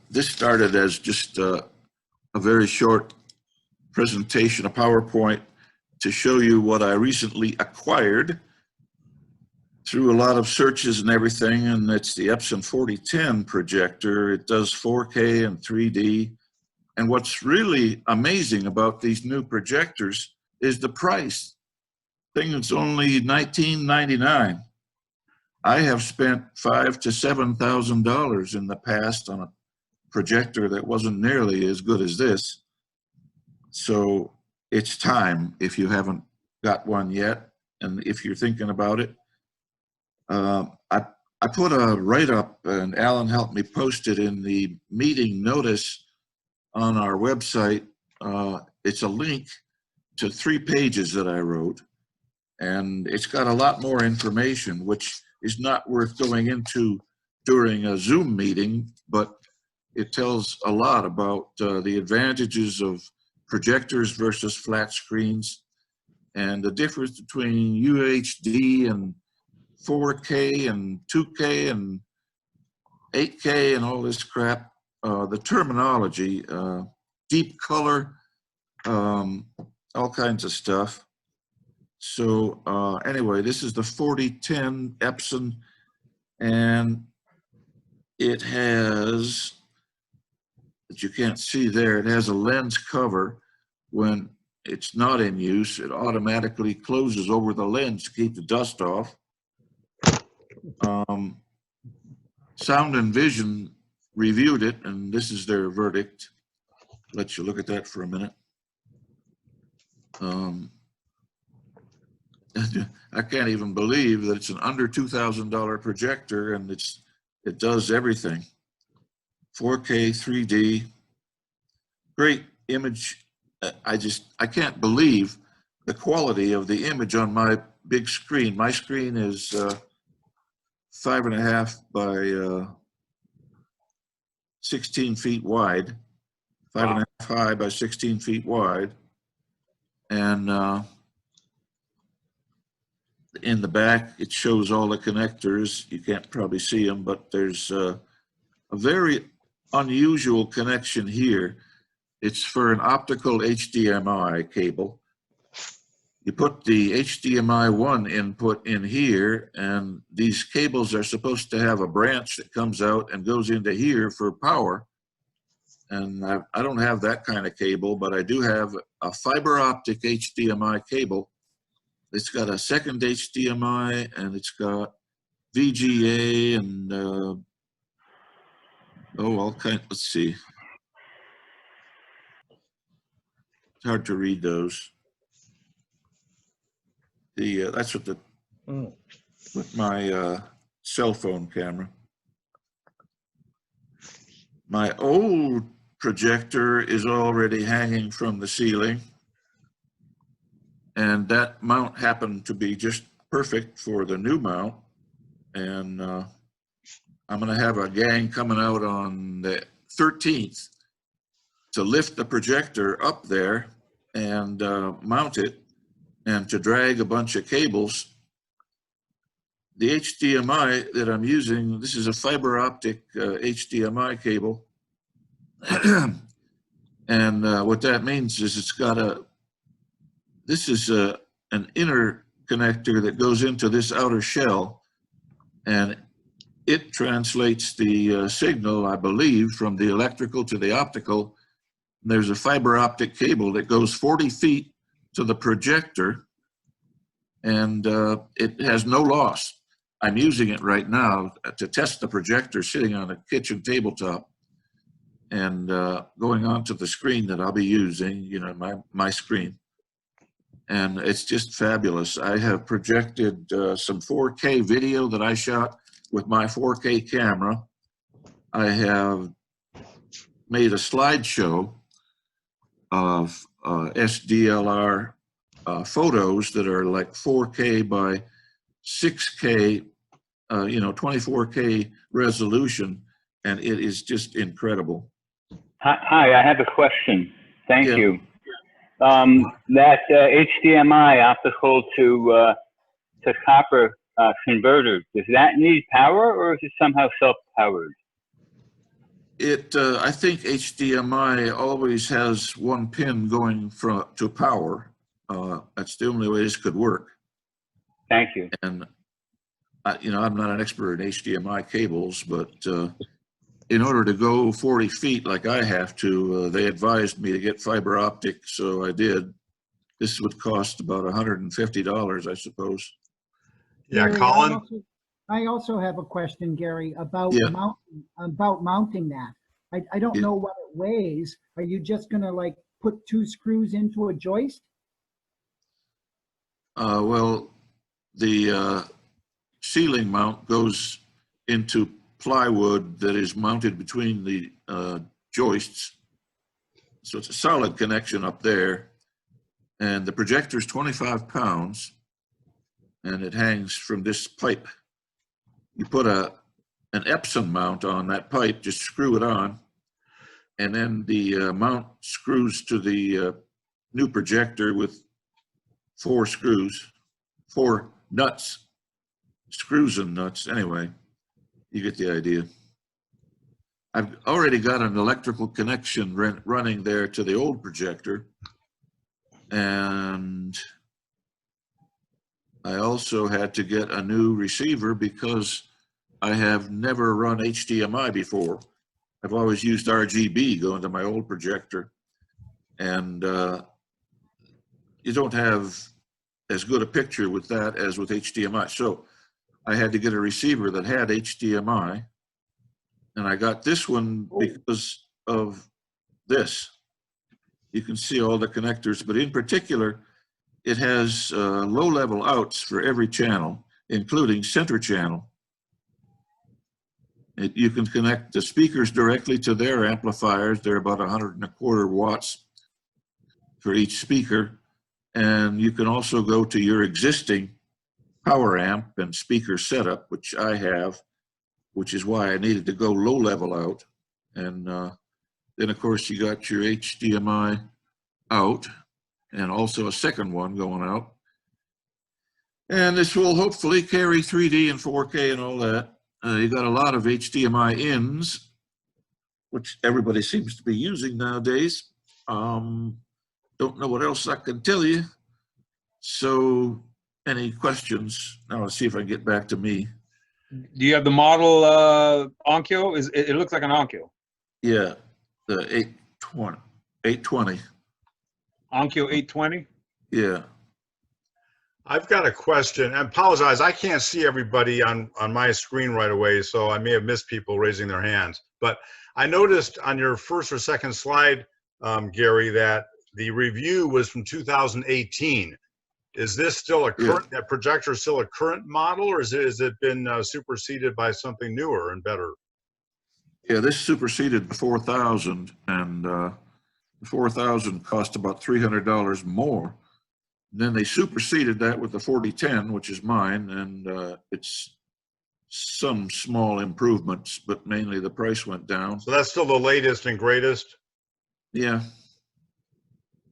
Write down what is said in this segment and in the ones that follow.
This started as just a very short presentation, a PowerPoint, to show you what I recently acquired through a lot of searches and everything, and it's the Epson 4010 projector. It does 4K and 3D. And what's really amazing about these new projectors is the price. Thing is only $19.99. I have spent $5,000 to $7,000 in the past on a projector that wasn't nearly as good as this. So it's time, if you haven't got one yet, and if you're thinking about it. I put a write-up, and Alan helped me post it in the meeting notice on our website. It's a link to 3 pages that I wrote, and it's got a lot more information, which is not worth going into during a Zoom meeting, but it tells a lot about the advantages of projectors versus flat screens, and the difference between UHD and 4K and 2K and 8K and all this crap, the terminology, deep color, all kinds of stuff. So anyway, this is the 4010 Epson, and it has, that you can't see there, it has a lens cover. When it's not in use, it automatically closes over the lens to keep the dust off. Sound and Vision reviewed it, and this is their verdict. Let you look at that for a minute. I can't even believe that it's an under $2,000 projector, and it does everything. 4K, 3D, great image. I can't believe the quality of the image on my big screen. My screen is 5.5 by 16 feet wide, 5.5 high by 16 feet wide. And in the back, it shows all the connectors. You can't probably see them, but there's a very unusual connection here. It's for an optical HDMI cable. You put the HDMI 1 input in here, and these cables are supposed to have a branch that comes out and goes into here for power. And I don't have that kind of cable, but I do have a fiber optic HDMI cable. It's got a second HDMI, and it's got VGA and all kinds. Let's see. It's hard to read those. That's what with my cell phone camera. My old projector is already hanging from the ceiling, and that mount happened to be just perfect for the new mount. And I'm going to have a gang coming out on the 13th to lift the projector up there and mount it, and to drag a bunch of cables. The HDMI that I'm using, this is a fiber optic HDMI cable. And what that means is it's got this is an inner connector that goes into this outer shell, and it translates the signal, I believe, from the electrical to the optical. And there's a fiber optic cable that goes 40 feet to the projector, and it has no loss. I'm using it right now to test the projector sitting on a kitchen tabletop, and going onto the screen that I'll be using, you know, my screen. And it's just fabulous. I have projected some 4K video that I shot with my 4K camera. I have made a slideshow of SDLR photos that are like 4K by 6K, 24K resolution, and it is just incredible. Hi, I have a question. Thank you. That HDMI optical to copper converter, does that need power, or is it somehow self-powered? I think HDMI always has one pin going to power. That's the only way this could work. Thank you. And I'm not an expert in HDMI cables, but in order to go 40 feet like I have to, they advised me to get fiber optic, so I did. This would cost about $150, I suppose. Yeah, Gary, Colin? I also have a question, Gary, about Yeah. mounting that. I don't Yeah. know what it weighs. Are you just gonna like put 2 screws into a joist? Well, the ceiling mount goes into plywood that is mounted between the joists. So it's a solid connection up there. And the projector is 25 pounds and it hangs from this pipe. You put an Epson mount on that pipe, just screw it on. And then the mount screws to the new projector with 4 screws, 4 nuts, screws and nuts. Anyway, you get the idea. I've already got an electrical connection running there to the old projector. And I also had to get a new receiver because I have never run HDMI before. I've always used RGB going to my old projector. And you don't have as good a picture with that as with HDMI. So I had to get a receiver that had HDMI. And I got this one because of this. You can see all the connectors, but in particular, it has low-level outs for every channel, including center channel. You can connect the speakers directly to their amplifiers. They're about 125 watts for each speaker. And you can also go to your existing power amp and speaker setup, which I have, which is why I needed to go low-level out. And then, of course, you got your HDMI out and also a second one going out. And this will hopefully carry 3D and 4K and all that. You got a lot of HDMI ins, which everybody seems to be using nowadays. Don't know what else I can tell you. So any questions? Now let's see if I can get back to me. Do you have the model Onkyo? It looks like an Onkyo. Yeah, the 820. 820. Onkyo 820? Yeah. I've got a question. I apologize. I can't see everybody on my screen right away, so I may have missed people raising their hands. But I noticed on your first or second slide, Gary, that the review was from 2018. Is this still a current, that projector is still a current model, or has it been superseded by something newer and better? Yeah, this superseded the 4000, and the 4000 cost about $300 more. And then they superseded that with the 4010, which is mine, and it's some small improvements, but mainly the price went down. So that's still the latest and greatest? Yeah.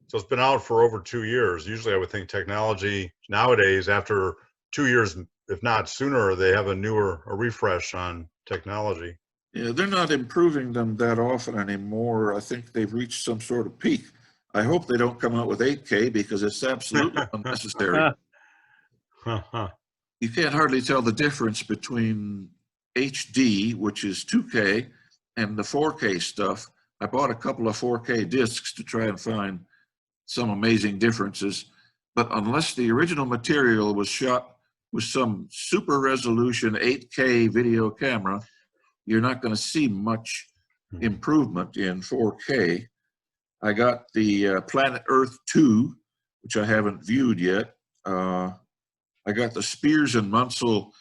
So it's been out for over 2 years. Usually I would think technology nowadays, after 2 years, if not sooner, they have a refresh on technology. Yeah, they're not improving them that often anymore. I think they've reached some sort of peak. I hope they don't come out with 8K because it's absolutely unnecessary. You can't hardly tell the difference between HD, which is 2K, and the 4K stuff. I bought a couple of 4K discs to try and find some amazing differences. But unless the original material was shot with some super resolution 8K video camera, you're not going to see much improvement in 4K. I got the Planet Earth 2, which I haven't viewed yet. I got the Spears and Munsell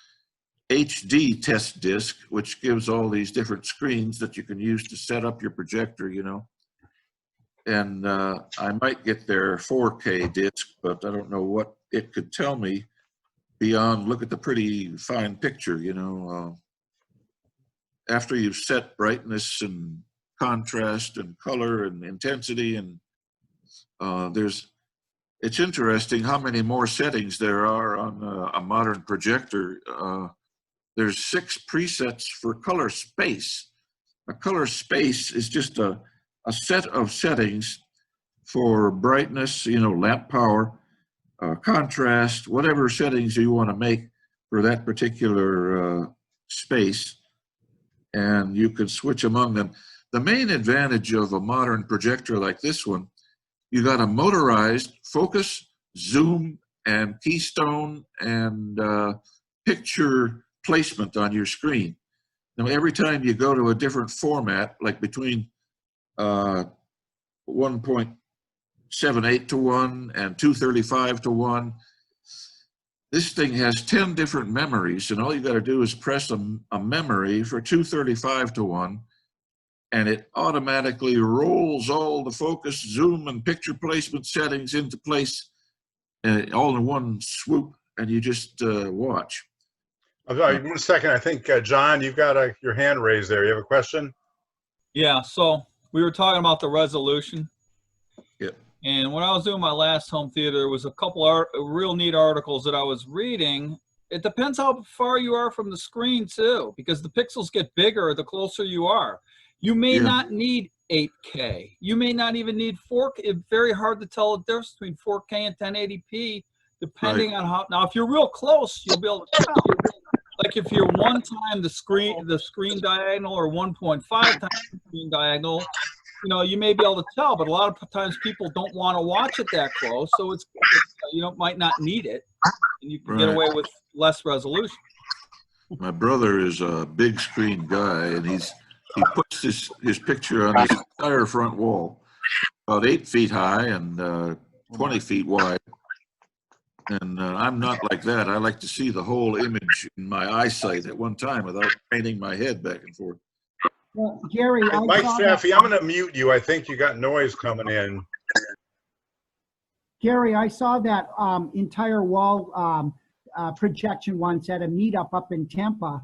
HD test disc, which gives all these different screens that you can use to set up your projector, you know. And I might get their 4K disc, but I don't know what it could tell me beyond look at the pretty fine picture, you know. After you've set brightness and contrast and color and intensity, and it's interesting how many more settings there are on a modern projector. There's 6 presets for color space, A color space is just a set of settings for brightness, lamp power, contrast, whatever settings you want to make for that particular space, and you can switch among them. The main advantage of a modern projector like this one, you got a motorized focus, zoom, and keystone and picture placement on your screen. Now, every time you go to a different format, like between 1.78 to 1 and 235 to 1, this thing has 10 different memories, and all you got to do is press a memory for 235 to 1, and it automatically rolls all the focus, zoom, and picture placement settings into place all in one swoop, and you just watch. I'm sorry, 1 second. I think, John, you've got your hand raised there. You have a question? Yeah, so we were talking about the resolution. Yep. And when I was doing my last home theater, there was a couple real neat articles that I was reading. It depends how far you are from the screen too, because the pixels get bigger the closer you are. You may not need 8K. You may not even need 4K. It's very hard to tell the difference between 4K and 1080p, depending on how. Now, if you're real close, you'll be able to tell. Like if you're 1 time the screen diagonal or 1.5 times the screen diagonal, you may be able to tell, but a lot of times people don't want to watch it that close, so it's might not need it, and you can get away with less resolution. My brother is a big screen guy, and he puts his picture on his entire front wall, about 8 feet high and 20 feet wide. And I'm not like that. I like to see the whole image in my eyesight at one time without craning my head back and forth. Well, Gary, Mike Staffy, I'm going to mute you. I think you got noise coming in. Gary, I saw that entire wall projection once at a meetup up in Tampa,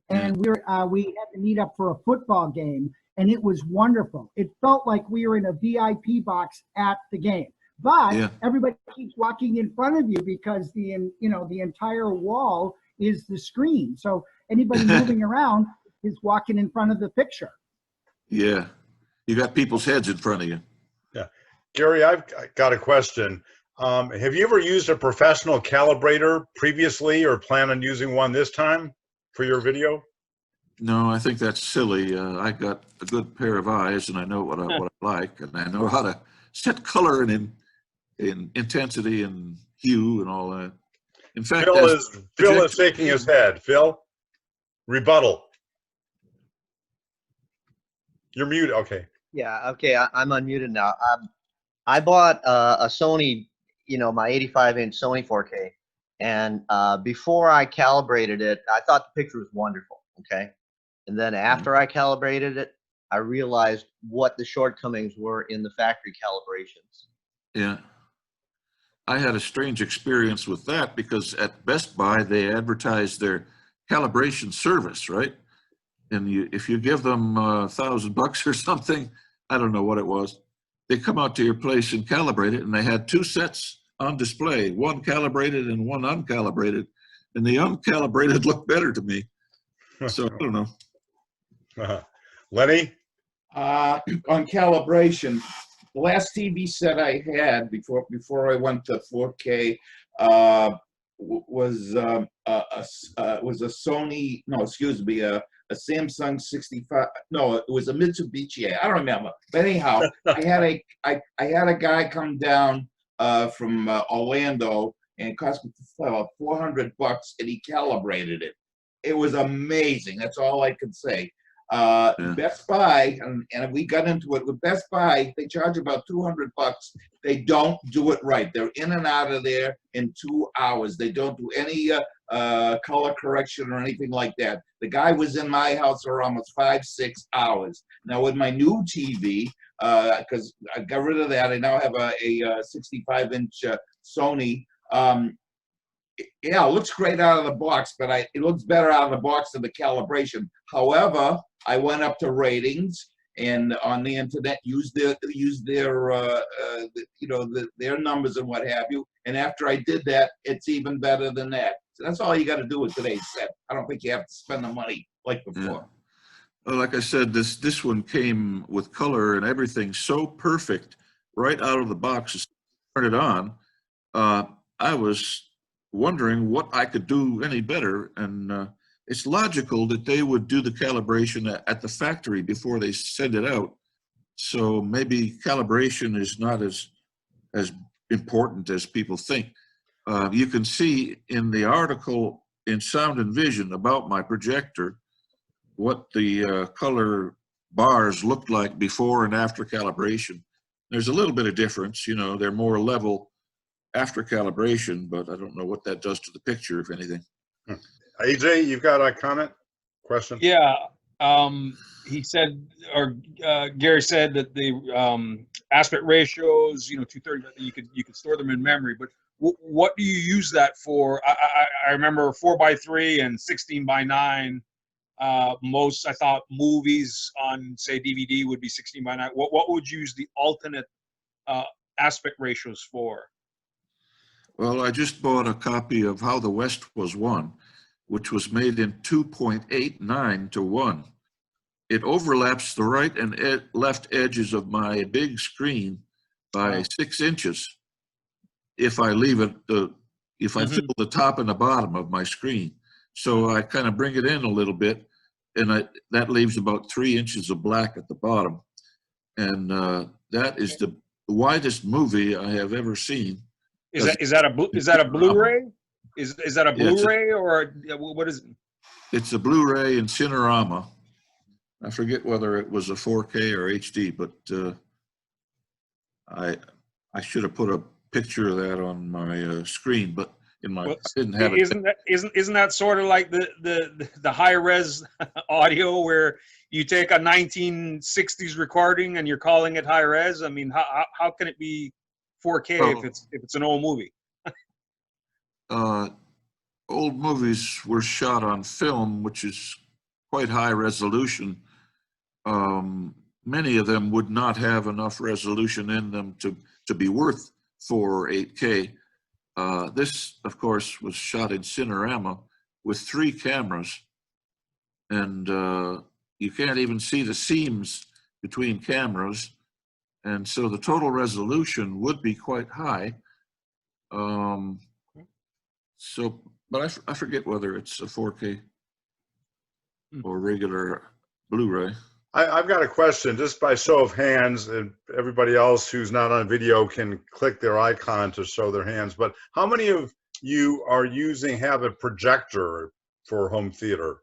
and we had to meet up for a football game, and it was wonderful. It felt like we were in a VIP box at the game. But everybody keeps walking in front of you because the entire wall is the screen. So anybody moving around is walking in front of the picture. Yeah, you got people's heads in front of you. Yeah, Gary, I've got a question. Have you ever used a professional calibrator previously, or plan on using one this time for your video? No, I think that's silly. I got a good pair of eyes, and I know what I like, and I know how to set color and in intensity and hue and all that. In fact, Phil is shaking his head. Phil, rebuttal. You're muted. Okay. Yeah. Okay. I'm unmuted now. I bought a Sony, my 85-inch Sony 4K, and before I calibrated it, I thought the picture was wonderful. Okay, and then after I calibrated it, I realized what the shortcomings were in the factory calibrations. Yeah. I had a strange experience with that because at Best Buy, they advertise their calibration service, right? And if you give them $1,000 or something, I don't know what it was, they come out to your place and calibrate it, and they had 2 sets on display, one calibrated and one uncalibrated, and the uncalibrated looked better to me. So I don't know. Lenny? On calibration, the last TV set I had before I went to 4K was a Sony. No, excuse me, a Samsung 65. No, it was a Mitsubishi. I don't remember. But anyhow, I had a guy come down from Orlando, and it cost me about $400, and he calibrated it. It was amazing. That's all I could say. Best Buy, and we got into it with Best Buy, they charge about $200. They don't do it right. They're in and out of there in 2 hours. They don't do any color correction or anything like that. The guy was in my house for almost 5-6 hours. Now with my new TV, because I got rid of that, I now have a 65-inch Sony. Yeah, it looks great out of the box, but it looks better out of the box than the calibration. However, I went up to ratings and on the internet used their their numbers and what have you. And after I did that, it's even better than that. So that's all you got to do with today's set. I don't think you have to spend the money like before. Like I said, this one came with color and everything so perfect right out of the box. As I turned it on, I was wondering what I could do any better, and it's logical that they would do the calibration at the factory before they send it out. So maybe calibration is not as important as people think. You can see in the article in Sound and Vision about my projector what the color bars looked like before and after calibration. There's a little bit of difference, you know, they're more level after calibration, but I don't know what that does to the picture, if anything. AJ, you've got a comment, question? Yeah, he said, or Gary said that the aspect ratios, 230, you could store them in memory. But what do you use that for? I remember 4:3 and 16:9. Most, I thought, movies on, say, DVD would be 16:9. What would you use the alternate aspect ratios for? Well, I just bought a copy of How the West Was Won, which was made in 2.89:1. It overlaps the right and left edges of my big screen by 6 inches. If I leave it, if I fill the top and the bottom of my screen. So I kind of bring it in a little bit, and that leaves about 3 inches of black at the bottom. And that is the widest movie I have ever seen. Is that a Blu-ray? Is that a Blu-ray or what is it? It's a Blu-ray in Cinerama. I forget whether it was a 4K or HD, but I should have put a picture of that on my screen, but I didn't have it. Isn't that sort of like the high res audio where you take a 1960s recording and you're calling it high res? I mean, how can it be 4K if it's an old movie? Old movies were shot on film, which is quite high resolution. Many of them would not have enough resolution in them to be worth 4 or 8K. This, of course, was shot in Cinerama with 3 cameras, and you can't even see the seams between cameras, and so the total resolution would be quite high. But I forget whether it's a 4K or regular Blu-ray. I've got a question, just by show of hands, and everybody else who's not on video can click their icon to show their hands. But how many of you have a projector for home theater?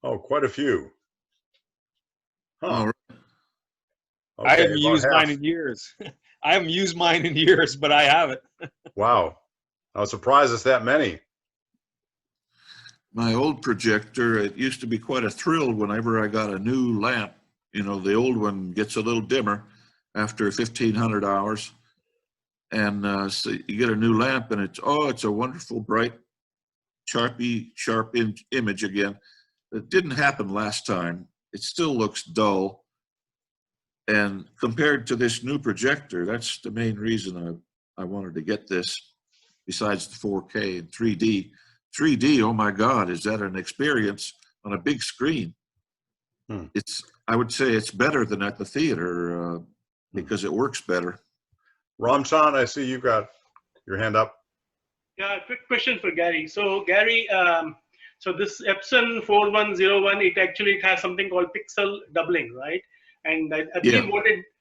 Oh, quite a few. Huh. Okay, I haven't used mine in years. I haven't used mine in years, but I have it. Wow. I was surprised it's that many. My old projector, it used to be quite a thrill whenever I got a new lamp. You know, the old one gets a little dimmer after 1,500 hours. And so you get a new lamp and it's a wonderful, bright, sharp image again. It didn't happen last time. It still looks dull. And compared to this new projector, that's the main reason I wanted to get this, besides the 4K and 3D. 3D, oh my God, is that an experience on a big screen? I would say it's better than at the theater because it works better. Ramchan, I see you've got your hand up. Yeah, quick question for Gary. So Gary, so this Epson 4101, it has something called pixel doubling, right? And I believe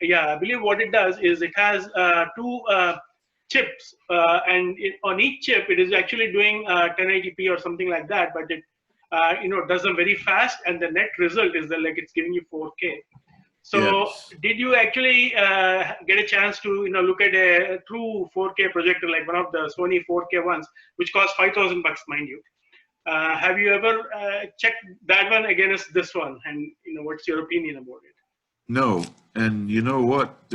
I believe what it does is it has 2 chips, and on each chip it is actually doing 1080p or something like that, but it does them very fast, and the net result is that like it's giving you 4K. So did you actually get a chance to look at a true 4K projector like one of the Sony 4K ones, which cost $5,000 bucks, mind you? Have you ever checked that one against this one, and what's your opinion about it? No, and you know what?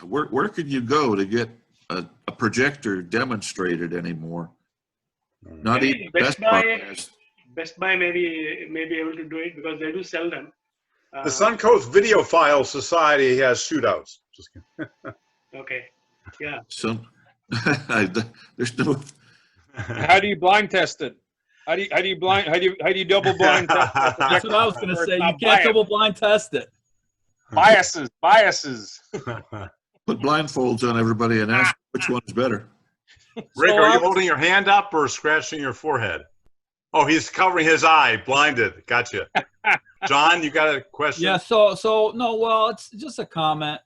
Where could you go to get a projector demonstrated anymore? Not maybe even Best Buy. Best Buy may be able to do it because they do sell them. The Suncoast Videophile Society has shootouts. Just kidding. Okay, yeah. So there's no. How do you blind test it? How do you double blind test that That's projector what I was going to before say. it's You not can't double blind test it. biases. Put blindfolds on everybody and ask which one's better. Rick, So are I you was- holding your hand up or scratching your forehead? Oh, he's covering his eye, blinded. Gotcha. John, you got a question? Yeah. So no. Well, it's just a comment.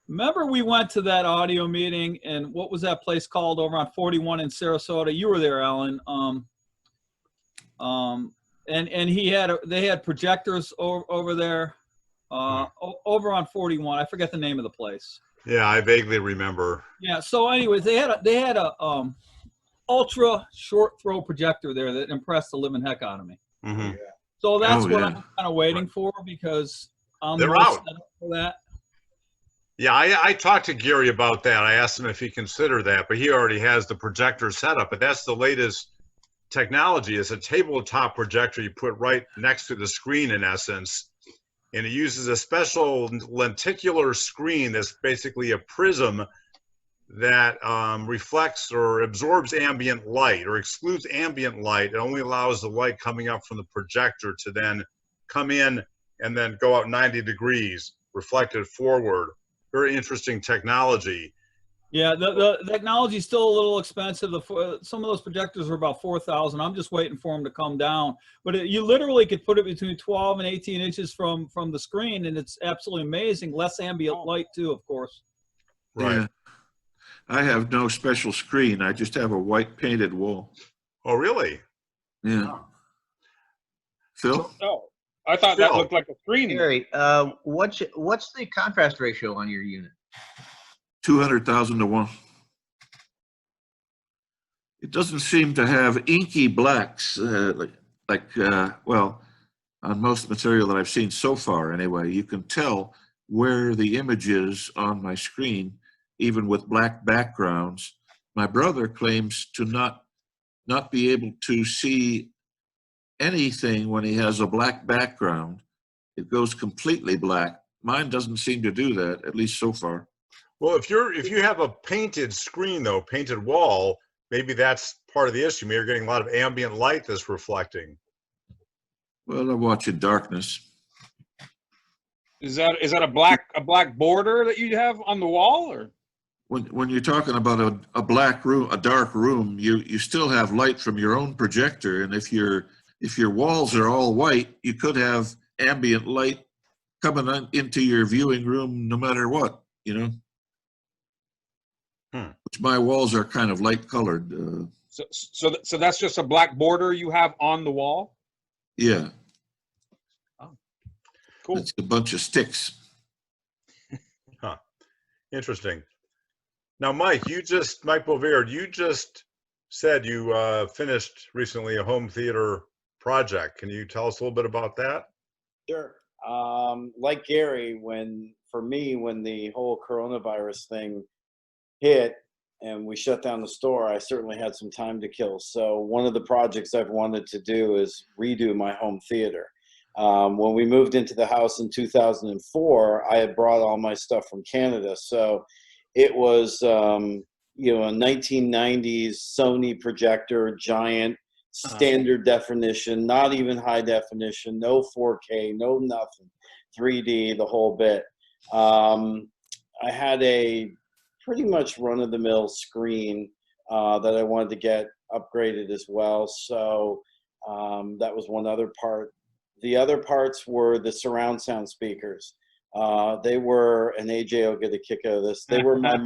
Remember we went to that audio meeting, and what was that place called over on 41 in Sarasota? You were there, Alan. And they had projectors over there, over on 41. I forget the name of the place. Yeah, I vaguely remember. Yeah. So, anyways, they had a ultra short throw projector there that impressed the living heck out of me. Mm-hmm. So that's Oh, what yeah. I'm kind of waiting for, because I'm They're more out. set up for that. Yeah, I talked to Gary about that. I asked him if he considered that, but he already has the projector set up. But that's the latest technology. It's a tabletop projector you put right next to the screen, in essence. And it uses a special lenticular screen that's basically a prism that reflects or absorbs ambient light or excludes ambient light. It only allows the light coming up from the projector to then come in and then go out 90 degrees, reflected forward. Very interesting technology. Yeah, the technology is still a little expensive. Some of those projectors are about 4,000. I'm just waiting for them to come down. But you literally could put it between 12 and 18 inches from the screen, and it's absolutely amazing. Less ambient light too, of course. Right. Yeah. I have no special screen. I just have a white painted wall. Oh, really? Yeah. Phil? Oh, I thought that looked like a screen. Gary, what's the contrast ratio on your unit? 200,000 to 1. It doesn't seem to have inky blacks well, on most material that I've seen so far anyway. You can tell where the image is on my screen, even with black backgrounds. My brother claims to not be able to see anything when he has a black background. It goes completely black. Mine doesn't seem to do that, at least so far. Well, if you have a painted screen though, painted wall, maybe that's part of the issue. Maybe you're getting a lot of ambient light that's reflecting. Well, I watch in darkness. Is that a black border that you have on the wall, or? When you're talking about a black room, a dark room, you still have light from your own projector, and if your walls are all white, you could have ambient light coming into your viewing room no matter what, you know. Which my walls are kind of light colored. So that's just a black border you have on the wall? Yeah. Oh, cool. It's a bunch of sticks. Huh. Interesting. Now, Mike Bovaird, you just said you finished recently a home theater project. Can you tell us a little bit about that? Sure. Like Gary, when the whole coronavirus thing hit and we shut down the store, I certainly had some time to kill. So one of the projects I've wanted to do is redo my home theater. When we moved into the house in 2004, I had brought all my stuff from Canada. So it was, a 1990s Sony projector, giant, standard definition, not even high definition, no 4K, no nothing, 3D, the whole bit. I had a pretty much run-of-the-mill screen that I wanted to get upgraded as well. So that was one other part. The other parts were the surround sound speakers. They were, and AJ will get a kick out of this, they were my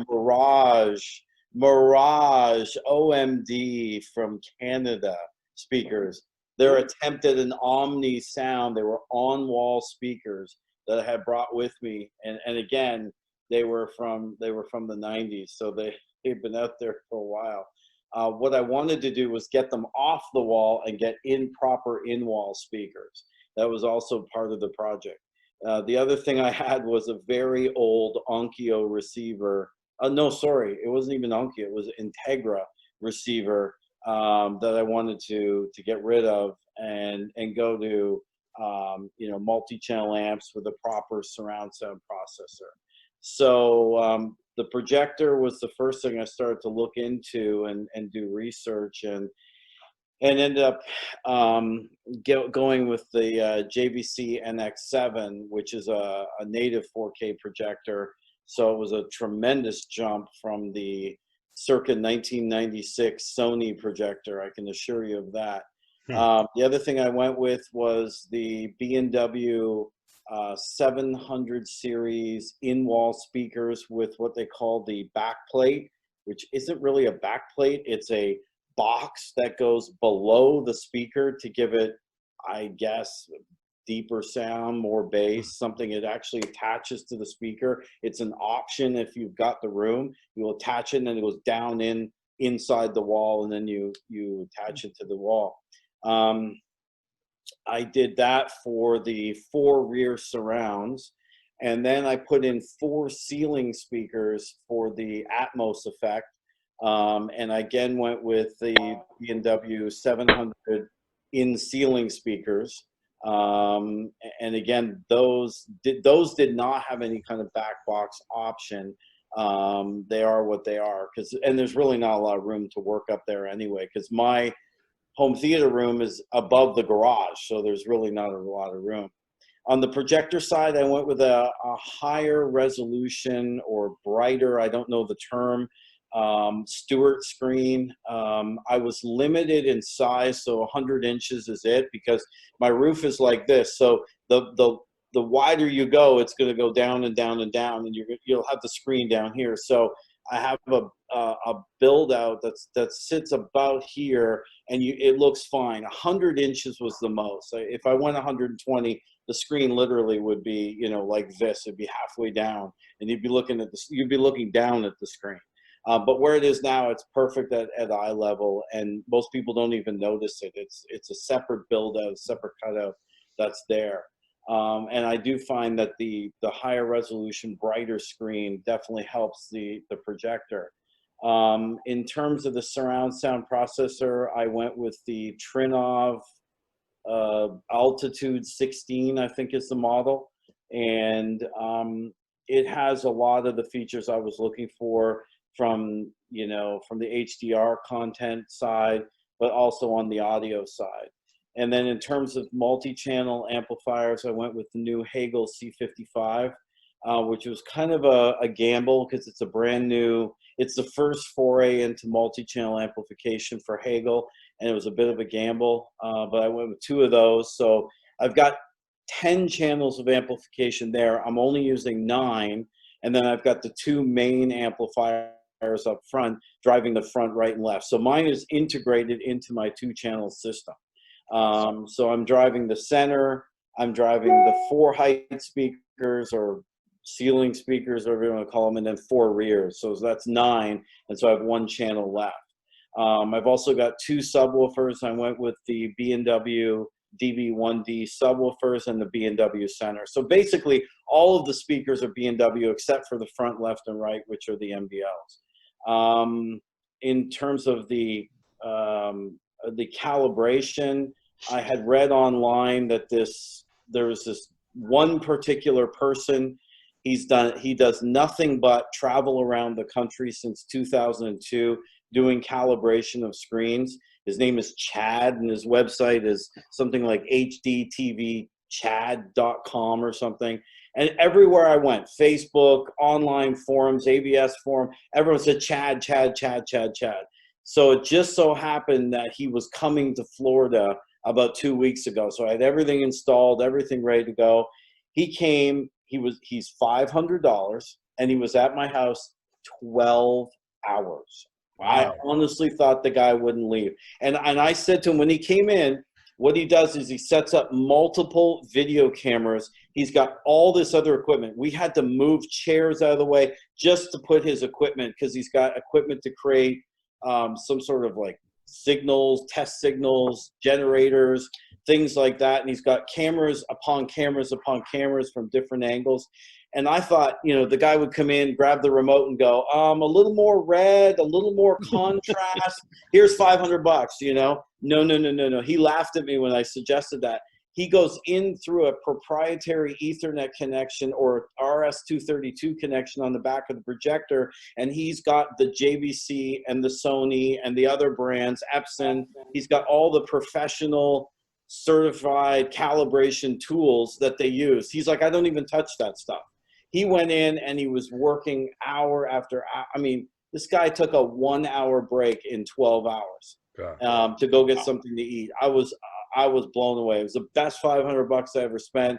Mirage OMD from Canada speakers. Their attempt at an omni sound. They were on-wall speakers that I had brought with me, and again, they were from the 90s, so they've been out there for a while. What I wanted to do was get them off the wall and get proper in-wall speakers. That was also part of the project. The other thing I had was a very old Onkyo receiver. No, sorry, it wasn't even Onkyo. It was Integra receiver that I wanted to get rid of and go to multi-channel amps with a proper surround sound processor. So the projector was the first thing I started to look into and do research. And and ended up going with the JVC NX7, which is a native 4K projector. So it was a tremendous jump from the circa 1996 Sony projector, I can assure you of that. The other thing I went with was the B&W 700 series in-wall speakers with what they call the backplate, which isn't really a backplate, it's a box that goes below the speaker to give it, I guess, deeper sound, more bass, something it actually attaches to the speaker. It's an option if you've got the room. You attach it and then it goes down inside the wall, and then you attach it to the wall. I did that for the 4 rear surrounds, and then I put in 4 ceiling speakers for the Atmos effect. And I again went with the B&W 700 in ceiling speakers. And again, those did not have any kind of back box option. They are what they are, and there's really not a lot of room to work up there anyway, because my home theater room is above the garage, so there's really not a lot of room. On the projector side, I went with a higher resolution or brighter, I don't know the term, Stewart screen. I was limited in size, so 100 inches is it, because my roof is like this. So the wider you go, it's going to go down and down and down, and you'll have the screen down here. So I have a build out that sits about here, and it looks fine. 100 inches was the most. If I went 120, the screen literally would be, you know, like this. It'd be halfway down, and you'd be looking down at the screen. But where it is now, it's perfect at eye level, and most people don't even notice it. It's a separate build out, separate cutout that's there. And I do find that the higher resolution, brighter screen definitely helps the projector. In terms of the surround sound processor, I went with the Trinov Altitude 16, I think is the model. And it has a lot of the features I was looking for from the HDR content side, but also on the audio side. And then in terms of multi-channel amplifiers, I went with the new Hagel C55, which was kind of a gamble because it's a brand new, it's the first foray into multi-channel amplification for Hagel, and it was a bit of a gamble, but I went with 2 of those. So I've got 10 channels of amplification there. I'm only using 9, and then I've got the 2 main amplifiers up front, driving the front, right, and left. So mine is integrated into my 2-channel system. So I'm driving the center, I'm driving the 4 height speakers or ceiling speakers, whatever you want to call them, and then 4 rears. So that's 9, and so I have 1 channel left. I've also got 2 subwoofers. I went with the B&W DB1D subwoofers and the B&W center. So basically, all of the speakers are B&W except for the front, left, and right, which are the MBLs. In terms of the calibration, I had read online that there was this one particular person. He does nothing but travel around the country since 2002 doing calibration of screens. His name is Chad, and his website is something like hdtvchad.com or something. And everywhere I went, Facebook, online forums, ABS forum, everyone said Chad, Chad, Chad, Chad, Chad. So it just so happened that he was coming to Florida about 2 weeks ago. So I had everything installed, everything ready to go. He came, he's $500, and he was at my house 12 hours. Wow. I honestly thought the guy wouldn't leave. And I said to him, when he came in, what he does is he sets up multiple video cameras. He's got all this other equipment. We had to move chairs out of the way just to put his equipment, because he's got equipment to create some sort of like signals, test signals, generators, things like that. And he's got cameras upon cameras upon cameras from different angles. And I thought, the guy would come in, grab the remote and go, a little more red, a little more contrast. Here's $500, No. He laughed at me when I suggested that. He goes in through a proprietary Ethernet connection or RS-232 connection on the back of the projector, and he's got the JVC and the Sony and the other brands, Epson. He's got all the professional certified calibration tools that they use. He's like, I don't even touch that stuff. He went in and he was working hour after hour. I mean, this guy took a 1 hour break in 12 hours to go get something to eat. I was blown away. It was the best $500 I ever spent.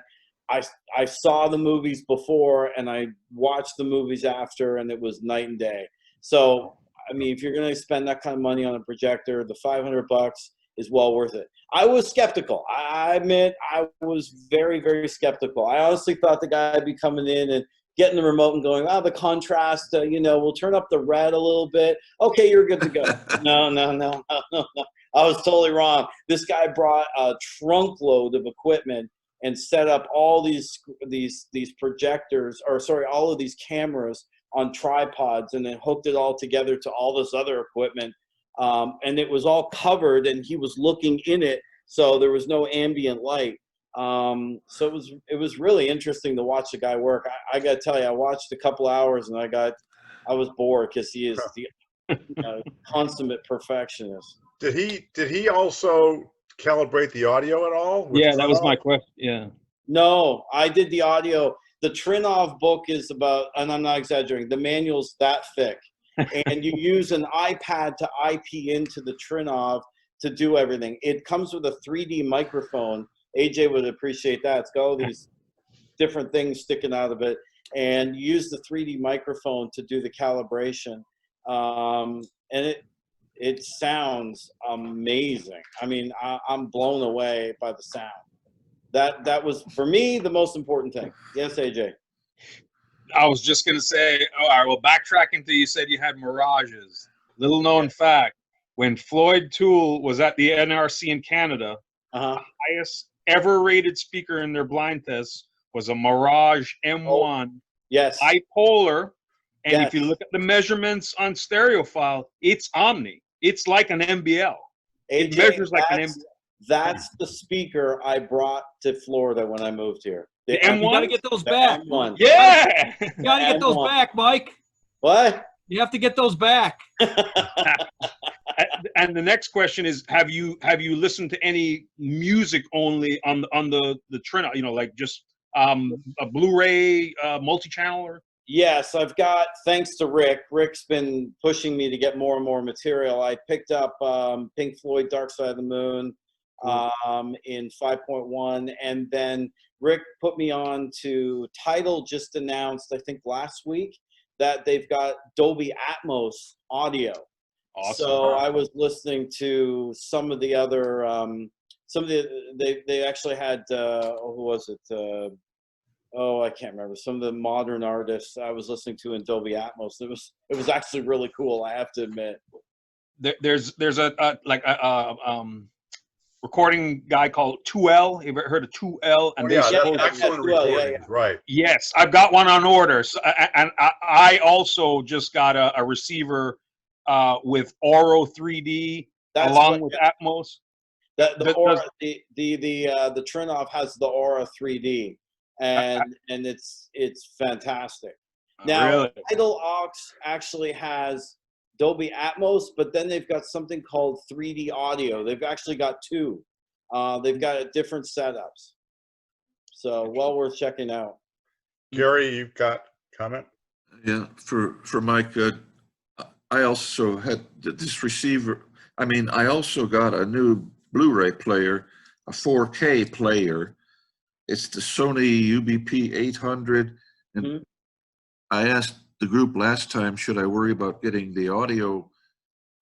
I saw the movies before and I watched the movies after, and it was night and day. So, I mean, if you're going to spend that kind of money on a projector, the $500 is well worth it. I was skeptical. I admit I was very, very skeptical. I honestly thought the guy would be coming in and getting the remote and going, oh, the contrast, we'll turn up the red a little bit. Okay, you're good to go. No. I was totally wrong. This guy brought a trunk load of equipment and set up all these projectors, all of these cameras on tripods, and then hooked it all together to all this other equipment. And it was all covered, and he was looking in it, so there was no ambient light. So it was really interesting to watch the guy work. I got to tell you, I watched a couple hours, and I was bored because he is the consummate perfectionist. Did he also calibrate the audio at all? Yeah, that was my question. Yeah. No, I did the audio. The Trinov book is about, and I'm not exaggerating, the manual's that thick. And you use an iPad to IP into the Trinov to do everything. It comes with a 3D microphone. AJ would appreciate that. It's got all these different things sticking out of it. And you use the 3D microphone to do the calibration. And it sounds amazing. I mean, I'm blown away by the sound. That was, for me, the most important thing. Yes, AJ? I was just going to say, all right, well, backtracking to you said you had Mirages. Little known fact, when Floyd Toole was at the NRC in Canada, the highest ever rated speaker in their blind test was a Mirage M1. Yes. Bipolar. And if you look at the measurements on stereophile, it's Omni. It's like an MBL. It measures like an MBL. That's the speaker I brought to Florida when I moved here. The M1? You got to get those back. M1. Yeah! You got to get those back, Mike. What? You have to get those back. And the next question is, have you listened to any music only on the Trina, like just a Blu-ray multi-channel? Or? Yes, I've got, thanks to Rick. Rick's been pushing me to get more and more material. I picked up Pink Floyd Dark Side of the Moon in 5.1, and then Rick put me on to Tidal. Just announced, I think last week, that they've got Dolby Atmos audio. Awesome. So I was listening to some of the other, they actually had, who was it? I can't remember. Some of the modern artists I was listening to in Dolby Atmos. It was actually really cool, I have to admit. There's a recording guy called 2L. You ever heard of 2L? And excellent recording. Right. Yes, I've got one on order. So, and I also just got a receiver with Oro 3D along with Atmos. The Aura, the Trinov has the Aura 3D, and it's fantastic. Now, really? Tidal Aux actually has Dolby Atmos, but then they've got something called 3D audio. They've actually got two. They've got different setups. So well worth checking out. Gary, you've got a comment? Yeah, for Mike, I also had this receiver. I mean, I also got a new Blu-ray player, a 4K player. It's the Sony UBP 800. And I asked the group last time, should I worry about getting the audio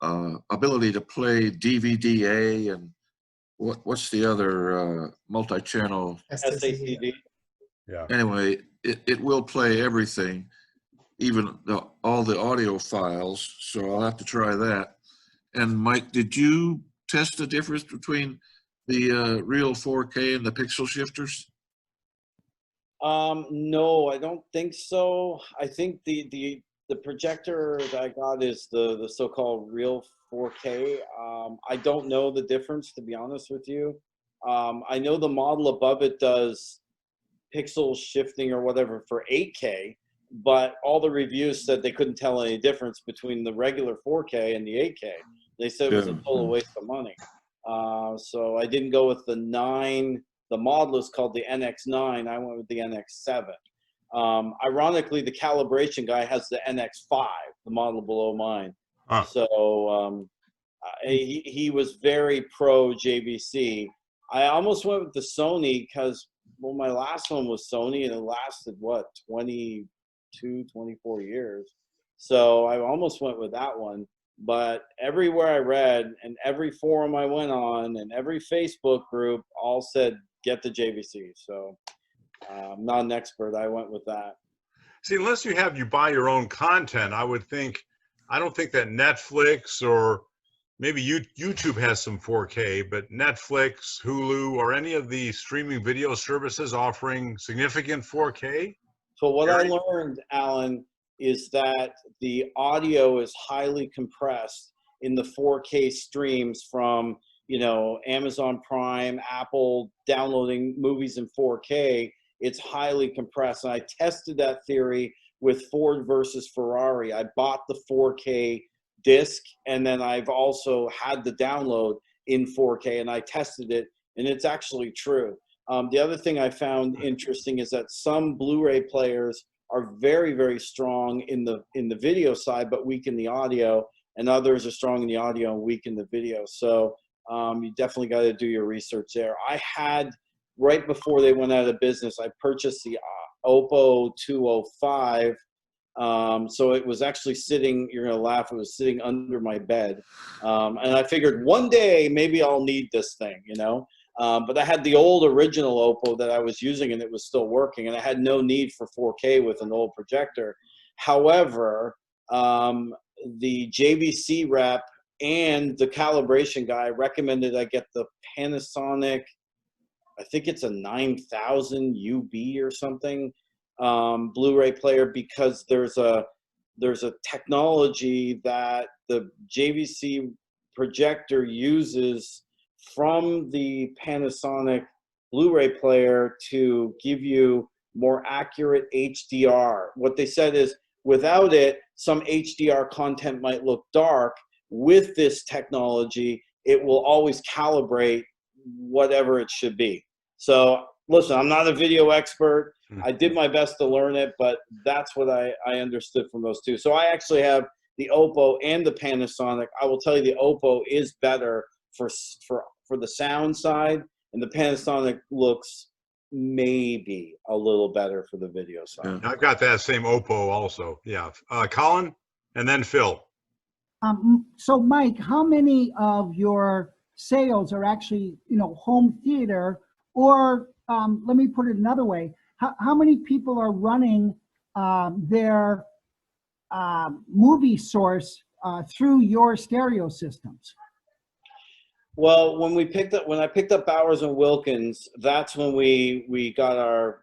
ability to play DVD-A and what's the other multi-channel? SACD. Yeah. Anyway, it will play everything, even all the audio files, so I'll have to try that. And Mike, did you test the difference between the real 4K and the pixel shifters? No, I don't think so. I think the projector that I got is the so-called real 4K. I don't know the difference, to be honest with you. I know the model above it does pixel shifting or whatever for 8K, but all the reviews said they couldn't tell any difference between the regular 4K and the 8K. They said it was a total waste of money. So I didn't go with the 9. The model is called the NX9. I went with the NX7. Ironically, the calibration guy has the NX5, the model below mine. So he was very pro JVC. I almost went with the Sony because, well, my last one was Sony and it lasted, what, 22, 24 years. So I almost went with that one. But everywhere I read and every forum I went on and every Facebook group all said, get the JVC. So I'm not an expert. I went with that. See, unless you buy your own content, I don't think that Netflix or maybe YouTube has some 4K, but Netflix, Hulu, or any of the streaming video services offering significant 4K? So what I learned, Alan, is that the audio is highly compressed in the 4K streams from, Amazon Prime, Apple, downloading movies in 4K. It's highly compressed. And I tested that theory with Ford versus Ferrari. I bought the 4K disc, and then I've also had the download in 4K, and I tested it, and it's actually true. The other thing I found interesting is that some Blu-ray players are very, very strong in the video side, but weak in the audio, and others are strong in the audio and weak in the video. So you definitely got to do your research there. I had, right before they went out of business, I purchased the Oppo 205. So it was actually sitting, you're going to laugh, it was sitting under my bed. And I figured one day maybe I'll need this thing, but I had the old original Oppo that I was using and it was still working, and I had no need for 4K with an old projector. However, the JVC rep and the calibration guy recommended I get the Panasonic, I think it's a 9000 UB or something, Blu-ray player, because there's a technology that the JVC projector uses from the Panasonic Blu-ray player to give you more accurate HDR. What they said is, without it, some HDR content might look dark. With this technology, it will always calibrate whatever it should be. So listen, I'm not a video expert. I did my best to learn it, but that's what I understood from those two. So I actually have the Oppo and the Panasonic. I will tell you the Oppo is better for the sound side, and the Panasonic looks maybe a little better for the video side. I've got that same Oppo also. Yeah. Colin and then Phil. So Mike, how many of your sales are actually, home theater, or let me put it another way, how many people are running their movie source through your stereo systems? Well, when I picked up Bowers and Wilkins, that's when we got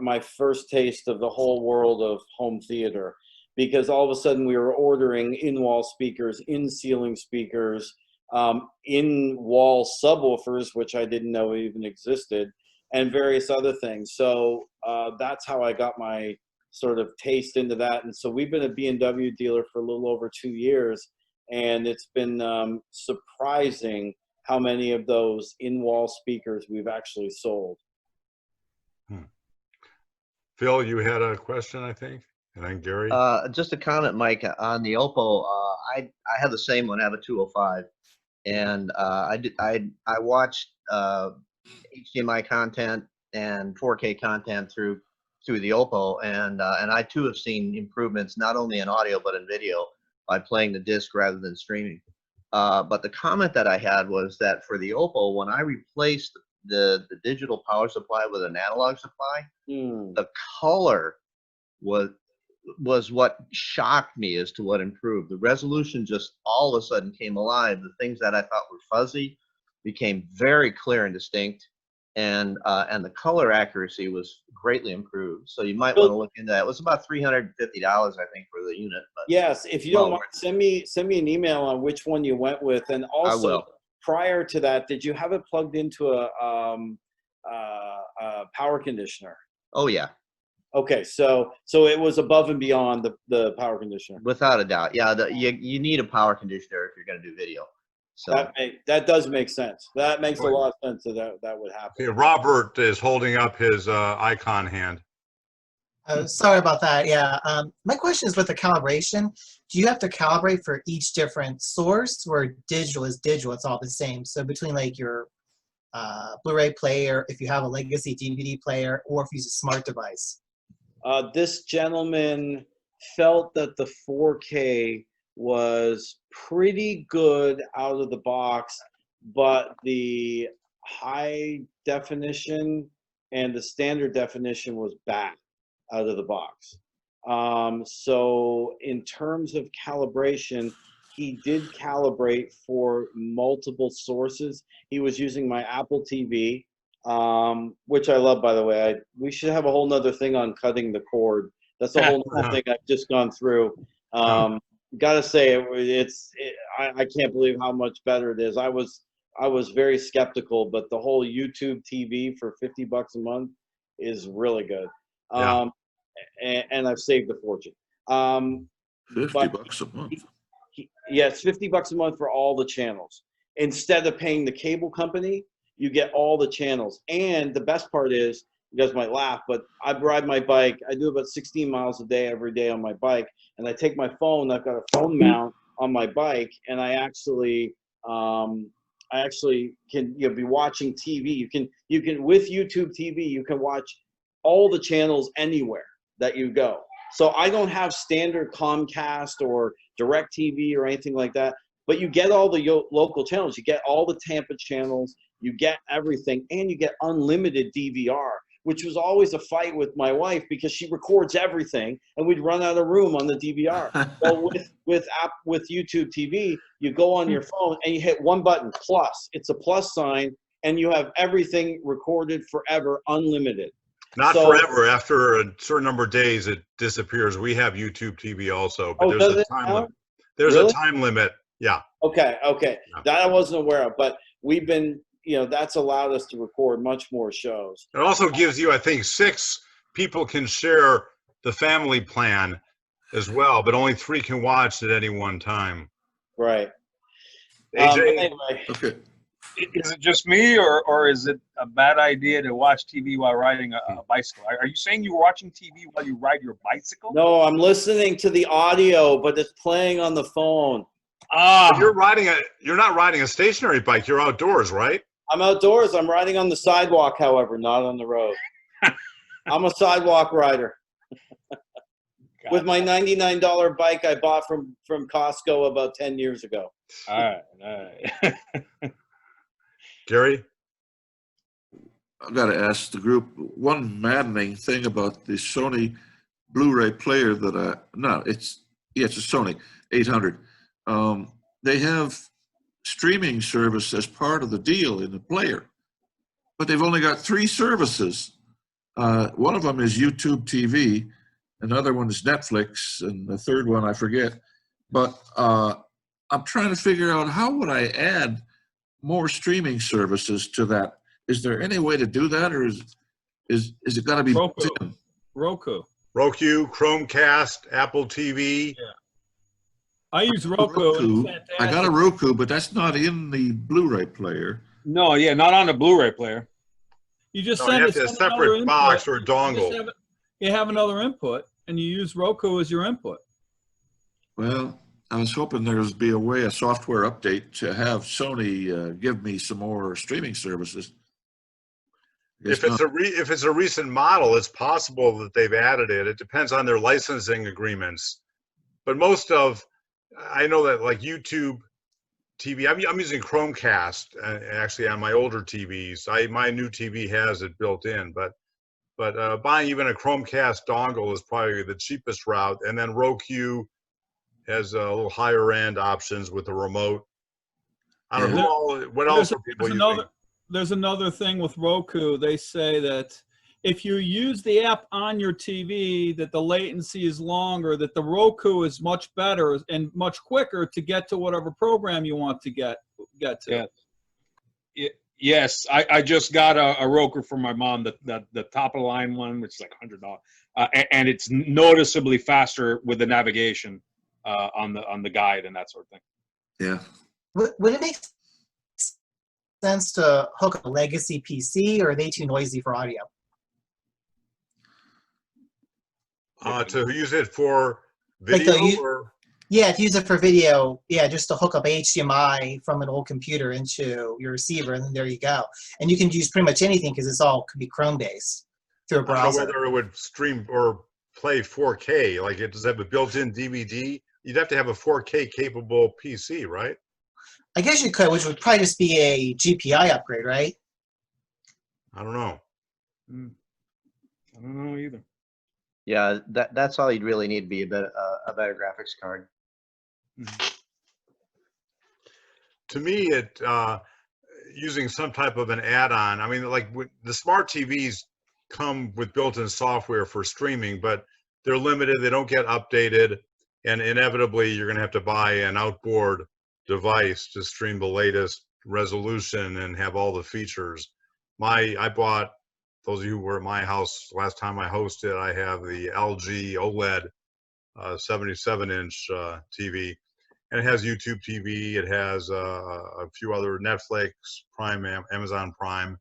my first taste of the whole world of home theater, because all of a sudden we were ordering in-wall speakers, in-ceiling speakers, in-wall subwoofers, which I didn't know even existed, and various other things. So that's how I got my sort of taste into that. And so we've been a B&W dealer for a little over 2 years, and it's been surprising how many of those in-wall speakers we've actually sold. Phil, you had a question, I think, and then Gary. Just a comment, Mike, on the Oppo. I have the same one. I have a 205, and I watched HDMI content and 4K content through the Oppo, and I too have seen improvements not only in audio but in video by playing the disc rather than streaming. But the comment that I had was that for the Oppo, when I replaced the digital power supply with an analog supply, the color was what shocked me as to what improved. The resolution just all of a sudden came alive. The things that I thought were fuzzy became very clear and distinct, and the color accuracy was greatly improved. So you might want to look into that. It was about $350, I think, for the unit. But yes, if you don't mind, send me an email on which one you went with, and also prior to that, did you have it plugged into a power conditioner? Oh yeah, Okay, so it was above and beyond the power conditioner. without a doubt. Yeah, you need a power conditioner if you're going to do video. So That does make sense. That makes a lot of sense that would happen. Okay, Robert is holding up his icon hand. Sorry about that. Yeah. My question is with the calibration. Do you have to calibrate for each different source, where digital is digital? It's all the same. So between like your Blu-ray player, if you have a legacy DVD player, or if you use a smart device. This gentleman felt that the 4K was pretty good out of the box, but the high definition and the standard definition was bad out of the box. So in terms of calibration, he did calibrate for multiple sources. He was using my Apple TV, which I love, by the way. We should have a whole nother thing on cutting the cord. That's a whole nother thing I've just gone through. Gotta say, I can't believe how much better it is. I was very skeptical, but the whole YouTube TV for $50 a month is really good. And I've saved a fortune. $50 a month. Yeah, it's $50 a month for all the channels. Instead of paying the cable company, you get all the channels. And the best part is, you guys might laugh, but I ride my bike. I do about 16 miles a day every day on my bike, and I take my phone. I've got a phone mount on my bike, and I actually can be watching TV. You can with YouTube TV, you can watch all the channels anywhere that you go. So I don't have standard Comcast or DirecTV or anything like that, but you get all the local channels. You get all the Tampa channels, you get everything, and you get unlimited DVR, which was always a fight with my wife because she records everything and we'd run out of room on the DVR. Well, with YouTube TV, you go on your phone and you hit one button, plus. It's a plus sign, and you have everything recorded forever, unlimited. Not forever. After a certain number of days, it disappears. We have YouTube TV also, but there's a time limit. There's a time limit. Yeah. Okay. Yeah. That I wasn't aware of, but we've been, that's allowed us to record much more shows. It also gives you, I think, 6 people can share the family plan as well, but only 3 can watch at any one time. Right. AJ? Anyway. Okay. Is it just me, or is it a bad idea to watch TV while riding a bicycle? Are you saying you're watching TV while you ride your bicycle? No, I'm listening to the audio, but it's playing on the phone. You're not riding a stationary bike. You're outdoors, right? I'm outdoors. I'm riding on the sidewalk, however, not on the road. I'm a sidewalk rider. With my $99 bike I bought from Costco about 10 years ago. All right. Gary? I've got to ask the group one maddening thing about the Sony Blu-ray player it's a Sony 800. They have streaming service as part of the deal in the player, but they've only got 3 services. One of them is YouTube TV, another one is Netflix, and the third one I forget. But I'm trying to figure out, how would I add more streaming services to that? Is there any way to do that, or is it got to be Roku? Roku, Chromecast, Apple TV. Yeah. I use Roku. I got a Roku, but that's not in the Blu-ray player. No, yeah, not on the Blu-ray player. You just you have a separate box or a dongle. You have another input, and you use Roku as your input. Well, I was hoping there would be a software update to have Sony give me some more streaming services. If it's a recent model, it's possible that they've added it. It depends on their licensing agreements. But I know that like YouTube TV, I'm using Chromecast actually on my older TVs. My new TV has it built in, but buying even a Chromecast dongle is probably the cheapest route. And then Roku has a little higher end options with the remote. I don't know what else are people using. There's another thing with Roku. They say that if you use the app on your TV, that the latency is longer, that the Roku is much better and much quicker to get to whatever program you want to get to. Yeah. Yes, I just got a Roku for my mom, the top of the line one, which is like $100, and it's noticeably faster with the navigation on the guide and that sort of thing. Yeah. Would it make sense to hook up a legacy PC, or are they too noisy for audio? To use it for Like video the, or? yeah, to use it for video, yeah, just to hook up HDMI from an old computer into your receiver, and then there you go. And you can use pretty much anything because it's all could be Chrome based through a I don't know browser. whether it would stream or play 4K. Like, it does have a built-in DVD. You'd have to have a 4K capable PC, right? I guess you could, which would probably just be a GPI upgrade, right? I don't know. I don't know either. Yeah, that's all you'd really need to be a better graphics card. To me, it using some type of an add-on. I mean, like the smart TVs come with built-in software for streaming, but they're limited. They don't get updated, and inevitably, you're going to have to buy an outboard device to stream the latest resolution and have all the features. I bought, those of you who were at my house last time I hosted, I have the LG OLED 77-inch TV. And it has YouTube TV. It has a few other Netflix, Prime, Amazon Prime,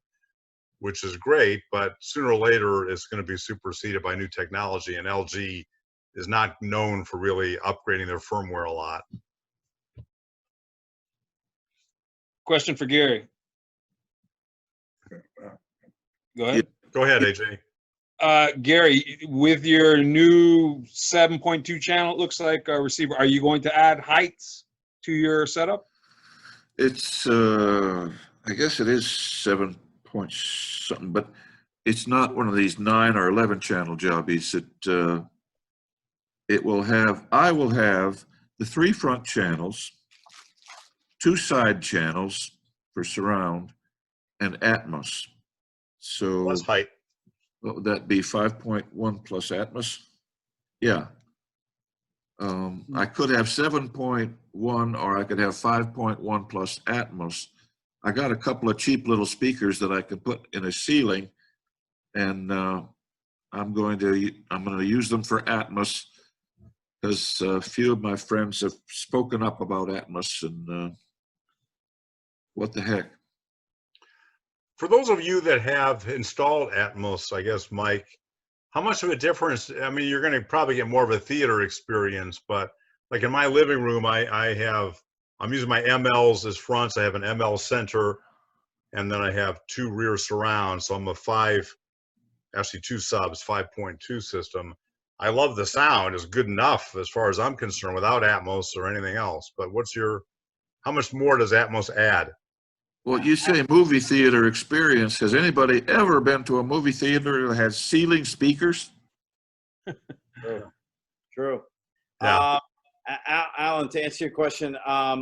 which is great. But sooner or later, it's going to be superseded by new technology. And LG is not known for really upgrading their firmware a lot. Question for Gary. Go ahead. Go ahead, AJ. Gary, with your new 7.2 channel, it looks like a receiver, are you going to add heights to your setup? It's, I guess it is 7 point something, but it's not one of these 9 or 11 channel jobbies. I will have the 3 front channels, 2 side channels for surround, and Atmos. So Plus height. what would that be, 5.1 plus Atmos? Yeah. I could have 7.1 or I could have 5.1 plus Atmos. I got a couple of cheap little speakers that I can put in a ceiling, and I'm going to use them for Atmos because a few of my friends have spoken up about Atmos, and what the heck. For those of you that have installed Atmos, I guess, Mike, how much of a difference? I mean, you're going to probably get more of a theater experience, but like in my living room, I'm using my MLs as fronts. I have an ML center, and then I have 2 rear surrounds. So I'm a 2 subs, 5.2 system. I love the sound. It's good enough as far as I'm concerned without Atmos or anything else. But how much more does Atmos add? Well, you say movie theater experience. Has anybody ever been to a movie theater that has ceiling speakers? True. Yeah. Alan, to answer your question, I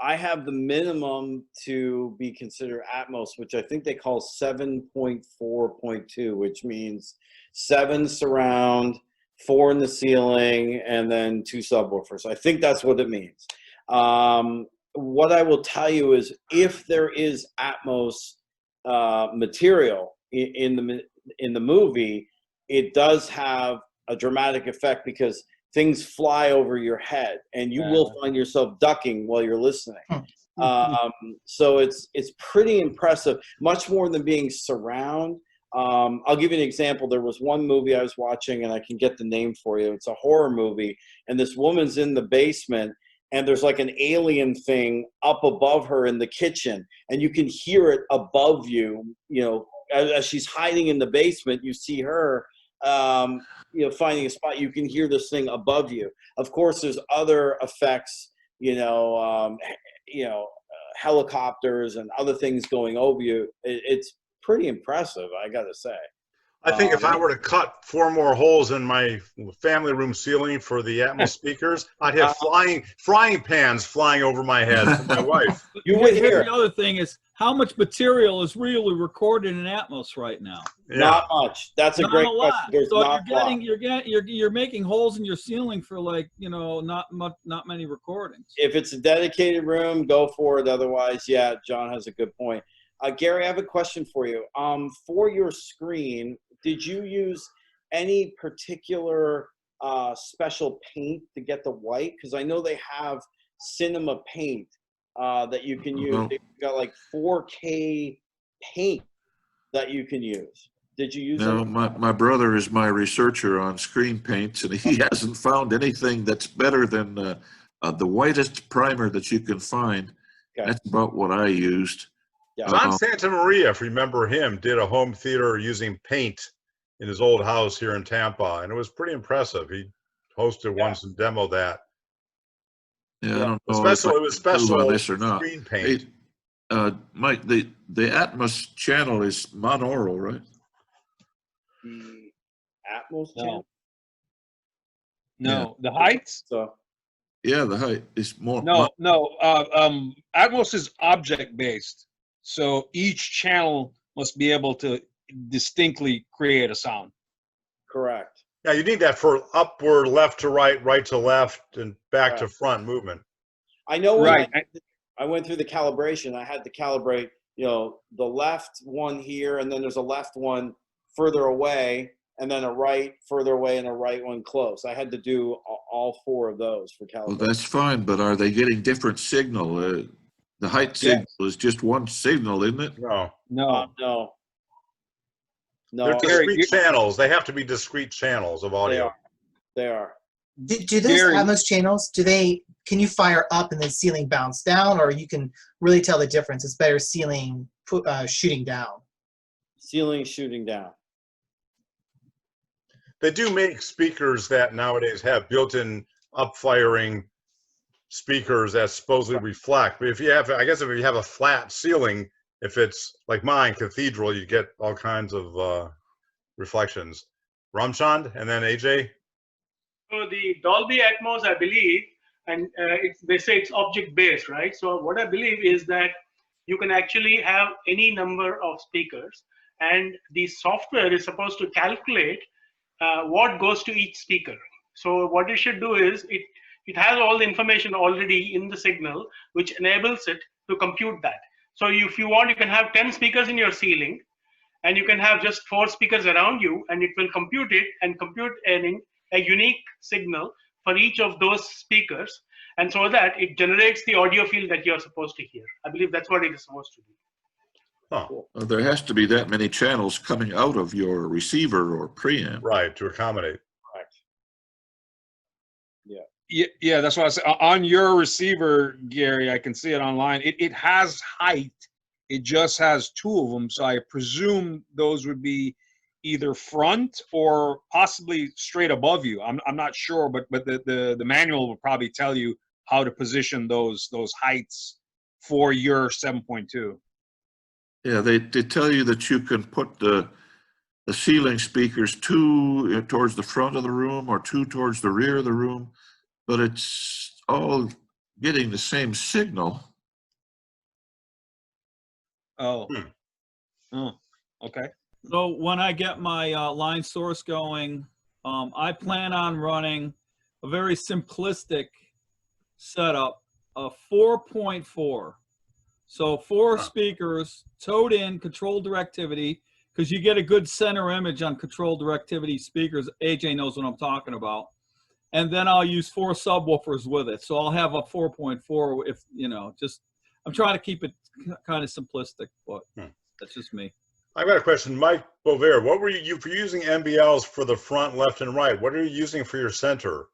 have the minimum to be considered Atmos, which I think they call 7.4.2, which means 7 surround, 4 in the ceiling, and then 2 subwoofers. I think that's what it means. What I will tell you is if there is Atmos material in the movie, it does have a dramatic effect because things fly over your head and you will find yourself ducking while you're listening. So it's pretty impressive, much more than being surround. I'll give you an example. There was one movie I was watching, and I can get the name for you. It's a horror movie, and this woman's in the basement, and there's like an alien thing up above her in the kitchen, and you can hear it above you. You know, as she's hiding in the basement, you see her, finding a spot. You can hear this thing above you. Of course, there's other effects. Helicopters and other things going over you. It's pretty impressive, I gotta say. I think if I were to cut 4 more holes in my family room ceiling for the Atmos speakers, I'd have frying pans flying over my head for my wife. You would Here's hear the other thing is how much material is really recorded in Atmos right now? Yeah. not much. That's a Not great a lot. question. There's So not a lot. you're making holes in your ceiling for like, you know, not many recordings. If it's a dedicated room, go for it. Otherwise, yeah, John has a good point. Gary, I have a question for you. For your screen, did you use any particular special paint to get the white? Because I know they have cinema paint that you can use. They've got like 4K paint that you can use. Did you use No, any? my brother is my researcher on screen paints, and he hasn't found anything that's better than the whitest primer that you can find. Okay. That's about what I used. Yeah. John Santa Maria, if you remember him, did a home theater using paint in his old house here in Tampa, and it was pretty impressive. He hosted once and demoed that. Yeah, I don't know Special, if I it was can improve special on this or not. screen paint. Hey, Mike, the Atmos channel is monaural, right? The Atmos No. channel? No, the heights? So Yeah, the height is more. No. Atmos is object based. So each channel must be able to distinctly create a sound. correct. Yeah, you need that for upward, left to right, right to left, and back to front movement. I know when Right. I went through the calibration, I had to calibrate, you know, the left one here, and then there's a left one further away, and then a right further away, and a right one close. I had to do all 4 of those for calibration. Well, that's fine, but are they getting different signal? The height signal is just one signal, isn't it? No. No. No. They're No, discrete channels. They have to be discrete channels of audio. they are. Do those Gary- Atmos channels, can you fire up and then ceiling bounce down, or you can really tell the difference? It's better ceiling shooting down. Ceiling shooting down. They do make speakers that nowadays have built-in up-firing speakers that supposedly reflect. But if you have, I guess if you have a flat ceiling, if it's like mine, Cathedral, you get all kinds of reflections. Ramchand and then AJ? So the Dolby Atmos, I believe, and they say it's object-based, right? So what I believe is that you can actually have any number of speakers, and the software is supposed to calculate what goes to each speaker. So what it should do is it has all the information already in the signal, which enables it to compute that. So if you want, you can have 10 speakers in your ceiling, and you can have just 4 speakers around you, and it will compute it and compute a unique signal for each of those speakers, and so that it generates the audio field that you're supposed to hear. I believe that's what it is supposed to do. Huh. Well, there has to be that many channels coming out of your receiver or preamp. Right, to accommodate. Correct. Yeah, that's what I said. On your receiver, Gary, I can see it online. It has height. It just has 2 of them. So I presume those would be either front or possibly straight above you. I'm not sure, but the manual will probably tell you how to position those heights for your 7.2. Yeah, they tell you that you can put the ceiling speakers 2 towards the front of the room or 2 towards the rear of the room, but it's all getting the same signal. Oh. Oh, okay. So when I get my line source going, I plan on running a very simplistic setup of 4.4. So 4 speakers towed in, control directivity, because you get a good center image on control directivity speakers. AJ knows what I'm talking about. And then I'll use 4 subwoofers with it. So I'll have a 4.4 if, you know, just, I'm trying to keep it kind of simplistic, but that's just me. I've got a question. Mike Bover, what were you for using MBLs for the front, left, and right? What are you using for your center?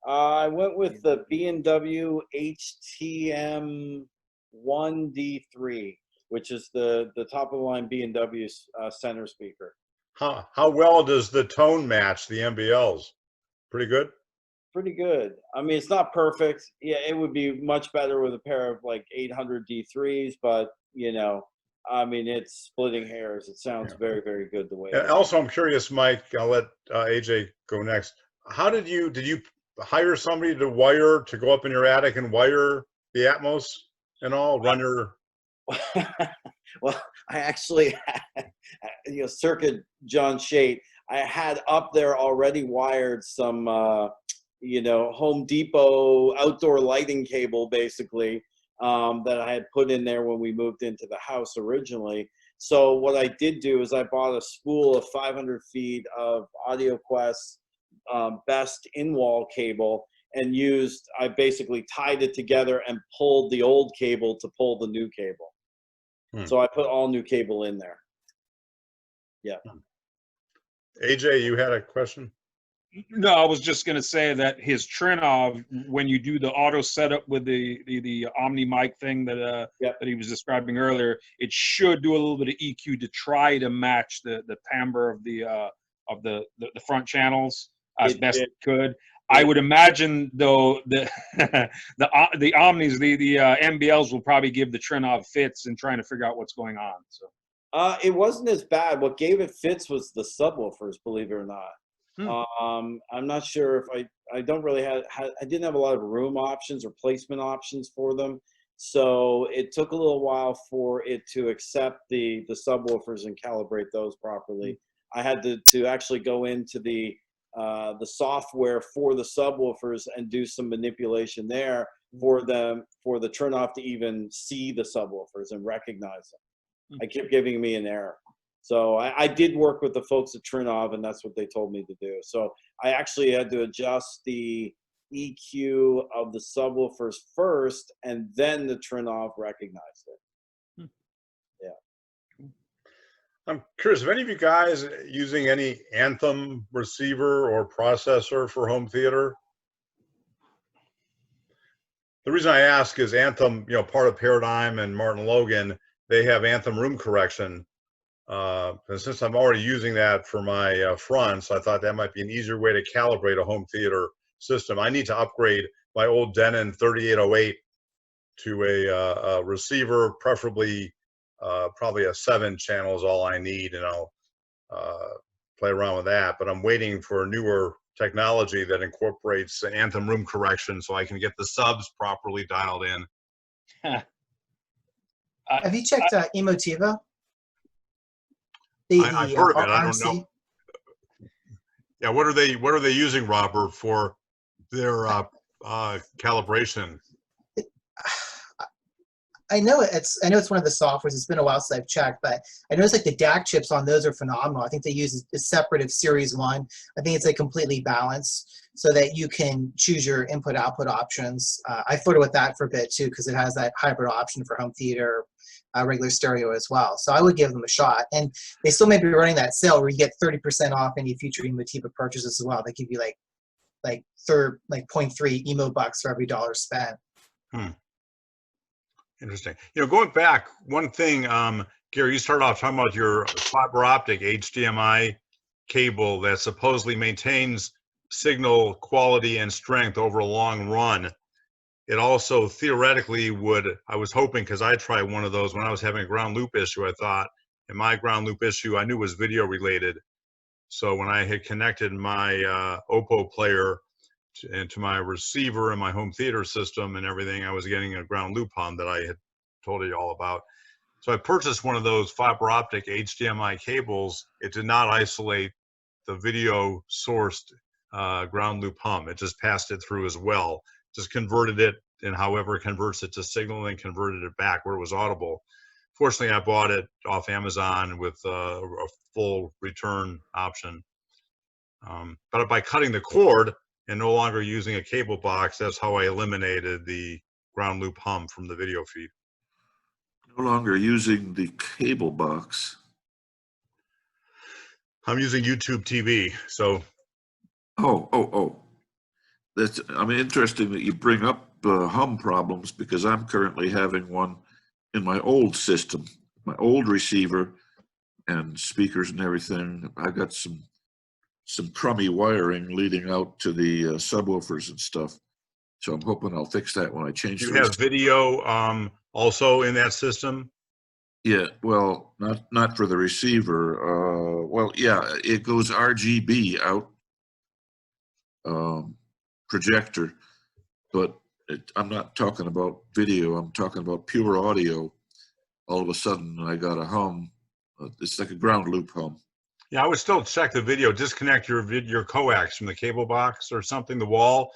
I went with the B&W HTM 1D3, which is the top of the line B&W center speaker. How well does the tone match the MBLs? Pretty good? Pretty good. I mean, it's not perfect. Yeah, it would be much better with a pair of like 800 D3s, but you know, I mean, it's splitting hairs. It sounds very, very good the way. And also, I'm curious, Mike. I'll let AJ go next. How did you hire somebody to wire to go up in your attic and wire the Atmos and all? Run your Well, I actually had, circa John Shate, I had up there already wired some, Home Depot outdoor lighting cable, basically, that I had put in there when we moved into the house originally. So what I did do is I bought a spool of 500 feet of AudioQuest best in-wall cable and I basically tied it together and pulled the old cable to pull the new cable. So I put all new cable in there. Yeah. AJ, you had a question? No, I was just going to say that his Trinov, when you do the auto setup with the Omni mic thing that that he was describing earlier, it should do a little bit of EQ to try to match the timbre of the front channels as best it could. I would imagine though the the Omnis, the MBLs will probably give the Trinov fits in trying to figure out what's going on. So it wasn't as bad. What gave it fits was the subwoofers, believe it or not. I'm not sure if I don't really I didn't have a lot of room options or placement options for them. So it took a little while for it to accept the subwoofers and calibrate those properly. I had to actually go into the software for the subwoofers and do some manipulation there for the turnoff to even see the subwoofers and recognize them. I kept giving me an error. So I did work with the folks at Trinov, and that's what they told me to do. So I actually had to adjust the EQ of the subwoofers first, and then the Trinov recognized it. Yeah. I'm curious, if any of you guys using any Anthem receiver or processor for home theater? The reason I ask is Anthem, part of Paradigm and Martin Logan, they have Anthem room correction. And since I'm already using that for my fronts, I thought that might be an easier way to calibrate a home theater system. I need to upgrade my old Denon 3808 to a receiver, preferably probably a 7-channel is all I need, and I'll play around with that. But I'm waiting for newer technology that incorporates Anthem room correction so I can get the subs properly dialed in. Have you checked Emotiva? I've heard of it. I don't know. Yeah, what are they using, Robert, for their calibration? I know it's one of the softwares. It's been a while since I've checked, but I noticed like the DAC chips on those are phenomenal. I think they use a separate of Series 1. I think it's like completely balanced so that you can choose your input-output options. I flirted with that for a bit too because it has that hybrid option for home theater, regular stereo as well. So I would give them a shot. And they still may be running that sale where you get 30% off any future Emotiva purchases as well. They give you like 0.3 emo bucks for every dollar spent. Interesting. Going back, one thing, Gary, you started off talking about your fiber optic HDMI cable that supposedly maintains signal quality and strength over a long run. It also theoretically would, I was hoping, because I tried one of those when I was having a ground loop issue, I thought, and my ground loop issue I knew was video related. So when I had connected my Oppo player into my receiver and my home theater system and everything, I was getting a ground loop hum that I had told you all about. So I purchased one of those fiber optic HDMI cables. It did not isolate the video sourced ground loop hum. It just passed it through as well. Just converted it, and however it converts it to signal, and converted it back where it was audible. Fortunately, I bought it off Amazon with a full return option. But by cutting the cord and no longer using a cable box, that's how I eliminated the ground loop hum from the video feed. No longer using the cable box. I'm using YouTube TV, so. Oh. Interesting that you bring up hum problems because I'm currently having one in my old system, my old receiver and speakers and everything. I got some crummy wiring leading out to the subwoofers and stuff. So I'm hoping I'll fix that when I change. You have video also in that system? Yeah, well, not for the receiver. Well, yeah, it goes RGB out, projector, but I'm not talking about video. I'm talking about pure audio. All of a sudden, I got a hum. It's like a ground loop hum. Yeah, I would still check the video. Disconnect your coax from the cable box or something, the wall,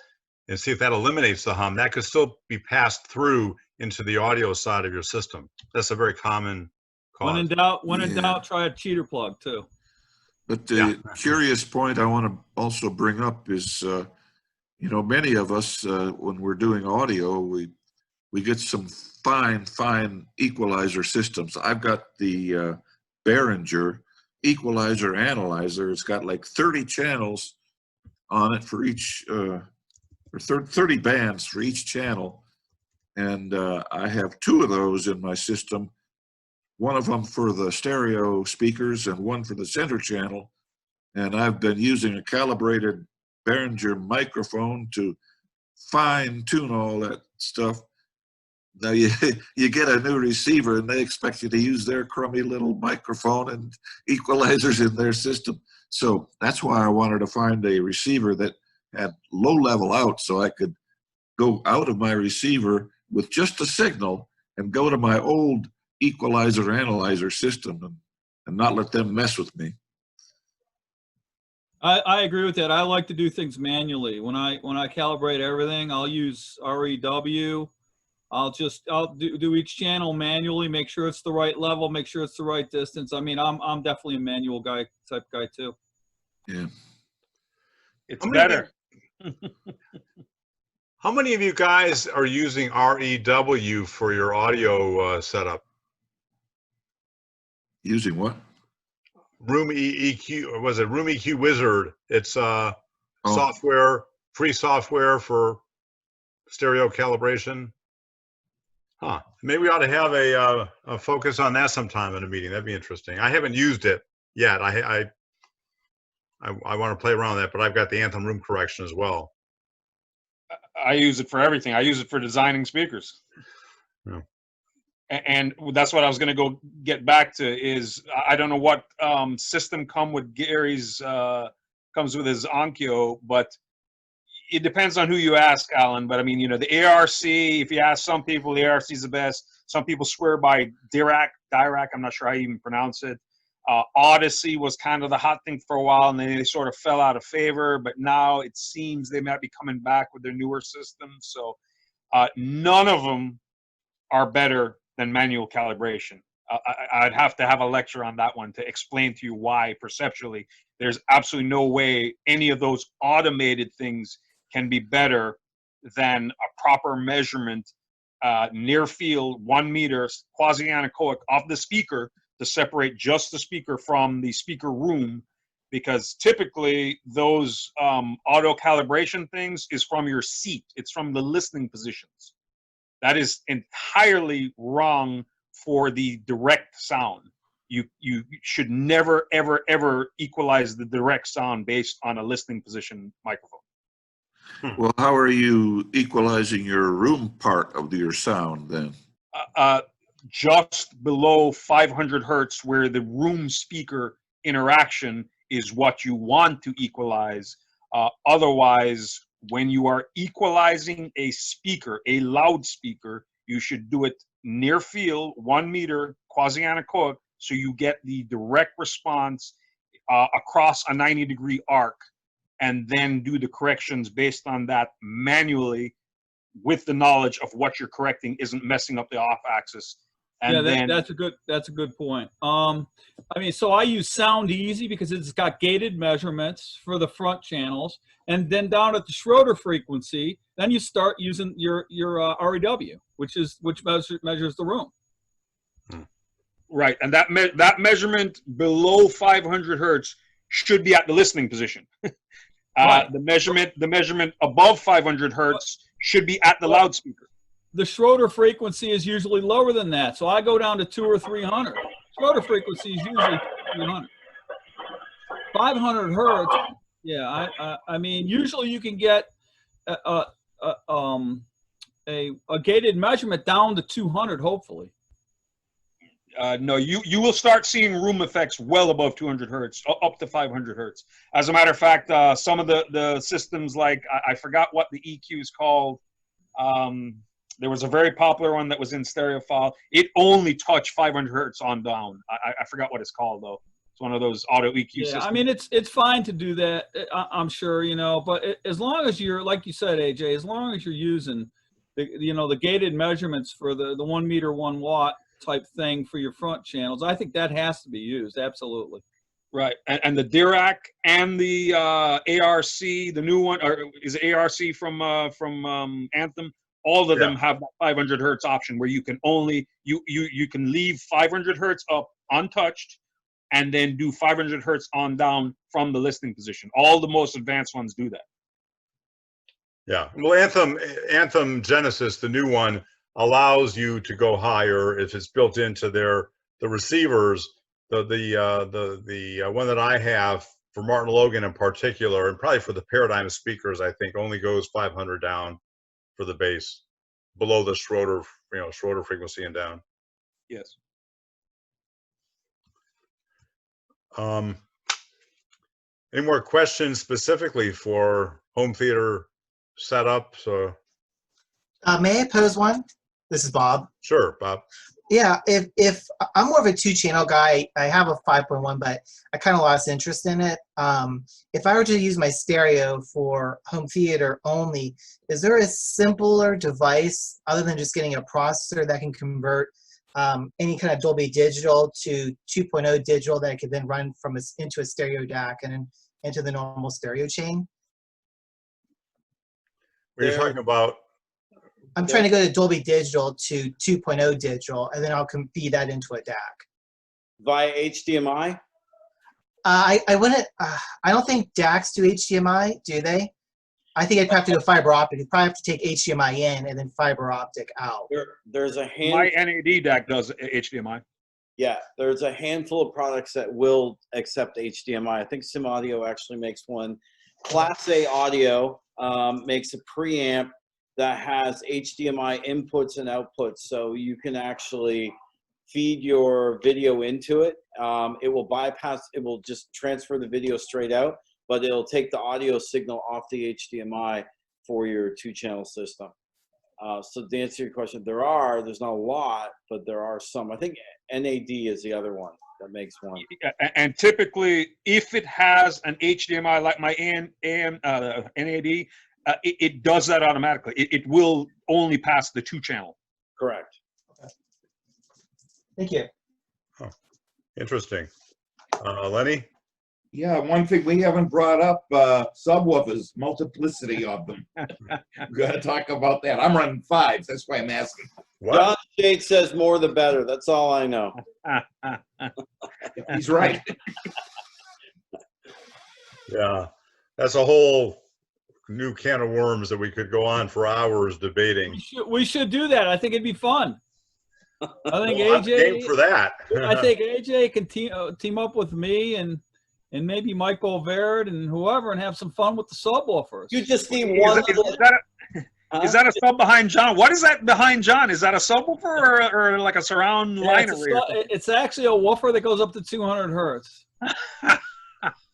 and see if that eliminates the hum. That could still be passed through into the audio side of your system. That's a very common cause. When in doubt, try a cheater plug too. But the curious point I want to also bring up is, you know, many of us, when we're doing audio, we get some fine equalizer systems. I've got the Behringer equalizer analyzer. It's got like 30 channels on it for each, or 30 bands for each channel. And I have 2 of those in my system, one of them for the stereo speakers and one for the center channel. And I've been using a calibrated Behringer microphone to fine tune all that stuff. Now you get a new receiver and they expect you to use their crummy little microphone and equalizers in their system. So that's why I wanted to find a receiver that had low level out, so I could go out of my receiver with just a signal and go to my old equalizer analyzer system and not let them mess with me. I agree with that. I like to do things manually. When I calibrate everything, I'll use REW. I'll do each channel manually, make sure it's the right level, make sure it's the right distance. I mean, I'm definitely a manual type guy too. Yeah. It's better. How many of you guys are using REW for your audio setup? Using what? Room EQ, or was it Room EQ Wizard? It's software, free software for stereo calibration. Huh. Maybe we ought to have a focus on that sometime in a meeting. That'd be interesting. I haven't used it yet. I want to play around with that, but I've got the Anthem room correction as well. I use it for everything. I use it for designing speakers. Yeah. And that's what I was going to go get back to is I don't know what system comes with his Onkyo, but it depends on who you ask, Alan. But I mean, you know, the ARC, if you ask some people, the ARC is the best. Some people swear by Dirac. I'm not sure how you even pronounce it. Odyssey was kind of the hot thing for a while, and then they sort of fell out of favor. But now it seems they might be coming back with their newer systems. So none of them are better than manual calibration. I'd have to have a lecture on that one to explain to you why perceptually there's absolutely no way any of those automated things can be better than a proper measurement near field 1 meter quasi-anechoic of the speaker to separate just the speaker from the speaker room, because typically those auto calibration things is from your seat. It's from the listening positions. That is entirely wrong for the direct sound. You should never, ever, ever equalize the direct sound based on a listening position microphone. Well, how are you equalizing your room part of your sound then? Just below 500 hertz, where the room speaker interaction is what you want to equalize. Otherwise, when you are equalizing a speaker, a loudspeaker, you should do it near field, 1 meter, quasi-anechoic, so you get the direct response across a 90-degree arc, and then do the corrections based on that manually with the knowledge of what you're correcting isn't messing up the off axis. And yeah, that's a good point. I mean, so I use Sound Easy because it's got gated measurements for the front channels, and then down at the Schroeder frequency, then you start using your REW, which measures the room. Right, and that measurement below 500 hertz should be at the listening position. Right. The measurement above 500 hertz should be at the loudspeaker. The Schroeder frequency is usually lower than that, so I go down to 200 or 300. Schroeder frequency is usually 300. 500 hertz, yeah. I mean, usually you can get a gated measurement down to 200, hopefully. No, you will start seeing room effects well above 200 hertz, up to 500 hertz. As a matter of fact, some of the systems, like I forgot what the EQ is called. There was a very popular one that was in stereophile. It only touched 500 hertz on down. I forgot what it's called though. It's one of those auto EQ systems. I mean, it's fine to do that. I'm sure, you know, but as long as you're, like you said, AJ, as long as you're using the gated measurements for the 1 meter 1 watt type thing for your front channels, I think that has to be used. Absolutely. Right, and the Dirac and the ARC, the new one, or is it ARC from Anthem? All of them have that 500 hertz option where you can only you can leave 500 hertz up untouched, and then do 500 hertz on down from the listening position. All the most advanced ones do that. Yeah, well, Anthem Genesis, the new one, allows you to go higher if it's built into the receivers. The one that I have for Martin Logan in particular, and probably for the Paradigm speakers, I think only goes 500 down for the bass, below the Schroeder frequency and down. Yes. Any more questions specifically for home theater setup? So, may I pose one? This is Bob. Sure, Bob. Yeah, if I'm more of a 2-channel guy, I have a 5.1, but I kind of lost interest in it. If I were to use my stereo for home theater only, is there a simpler device other than just getting a processor that can convert any kind of Dolby Digital to 2.0 digital that I could then run from into a stereo DAC and then into the normal stereo chain? What are you talking about? I'm trying to go to Dolby Digital to 2.0 digital, and then I'll feed that into a DAC. Via HDMI? I wouldn't. I don't think DACs do HDMI, do they? I think I'd have to go fiber optic. You'd probably have to take HDMI in and then fiber optic out. There's a handful. My NAD DAC does HDMI. Yeah, there's a handful of products that will accept HDMI. I think Sim Audio actually makes one. Class A Audio makes a preamp that has HDMI inputs and outputs, so you can actually feed your video into it. It will bypass, it will just transfer the video straight out, but it'll take the audio signal off the HDMI for your 2-channel system. So to answer your question, there's not a lot, but there are some. I think NAD is the other one that makes one. And typically, if it has an HDMI like my NAD, it does that automatically. It will only pass the 2-channel. Correct. Okay. Thank you. Oh, interesting. Lenny? Yeah, one thing we haven't brought up, subwoofers, multiplicity of them. We got to talk about that. I'm running 5s. That's why I'm asking. What? John Shade says more the better. That's all I know. He's right. Yeah, that's a whole new can of worms that we could go on for hours debating. We should do that. I think it'd be fun. I think Well, I'm game for that. I think AJ can team up with me and maybe Mike Bovaird and whoever, and have some fun with the subwoofers. You just need one. Is that a sub behind John? What is that behind John? Is that a subwoofer or like a surround line array? It's actually a woofer that goes up to 200 hertz.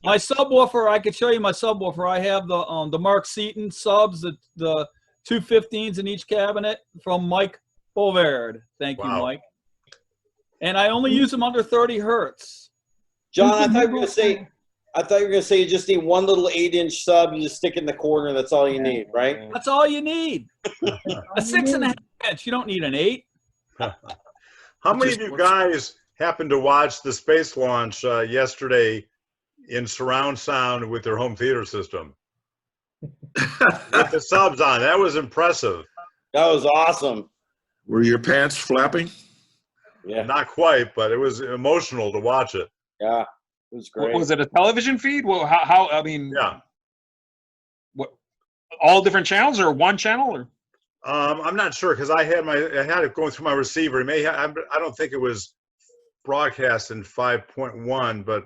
My subwoofer, I could show you my subwoofer. I have the Mark Seaton subs, the 215s in each cabinet from Mike Bovaird. Thank you, Mike. And I only use them under 30 hertz. John, I thought you were gonna say you just need one little 8-inch sub. You just stick it in the corner. That's all you need, right? That's all you need. A 6.5 inch. You don't need an 8. How many of you guys happened to watch the space launch yesterday in surround sound with their home theater system? With the subs on. That was impressive. That was awesome. Were your pants flapping? Yeah. Not quite, but it was emotional to watch it. Yeah, it was great. Was it a television feed? Well, how I mean, yeah. What, all different channels or one channel? Or? I'm not sure because I had it going through my receiver. It may I don't think it was broadcast in 5.1, but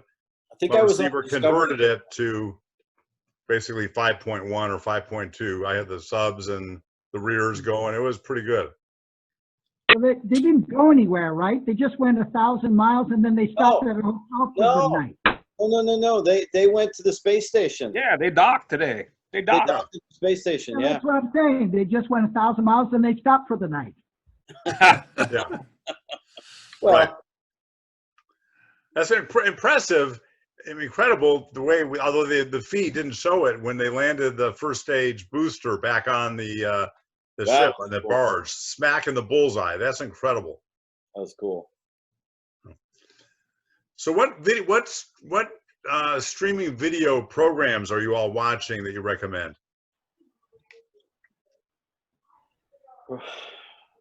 I think my receiver converted it to basically 5.1 or 5.2. I had the subs and the rears going. It was pretty good. they didn't go anywhere, right? They just went 1,000 miles and then they stopped at a hotel for the night. No. They went to the space station. Yeah, they docked today. They They docked. docked at the space station. Yeah. That's what I'm saying. They just went 1,000 miles and they stopped for the night. Yeah. Well, Right. That's impressive, incredible the way, although the feed didn't show it when they landed the first stage booster back on the ship, on the cool. barge, smack in the bullseye. That's incredible. That was cool. So what streaming video programs are you all watching that you recommend?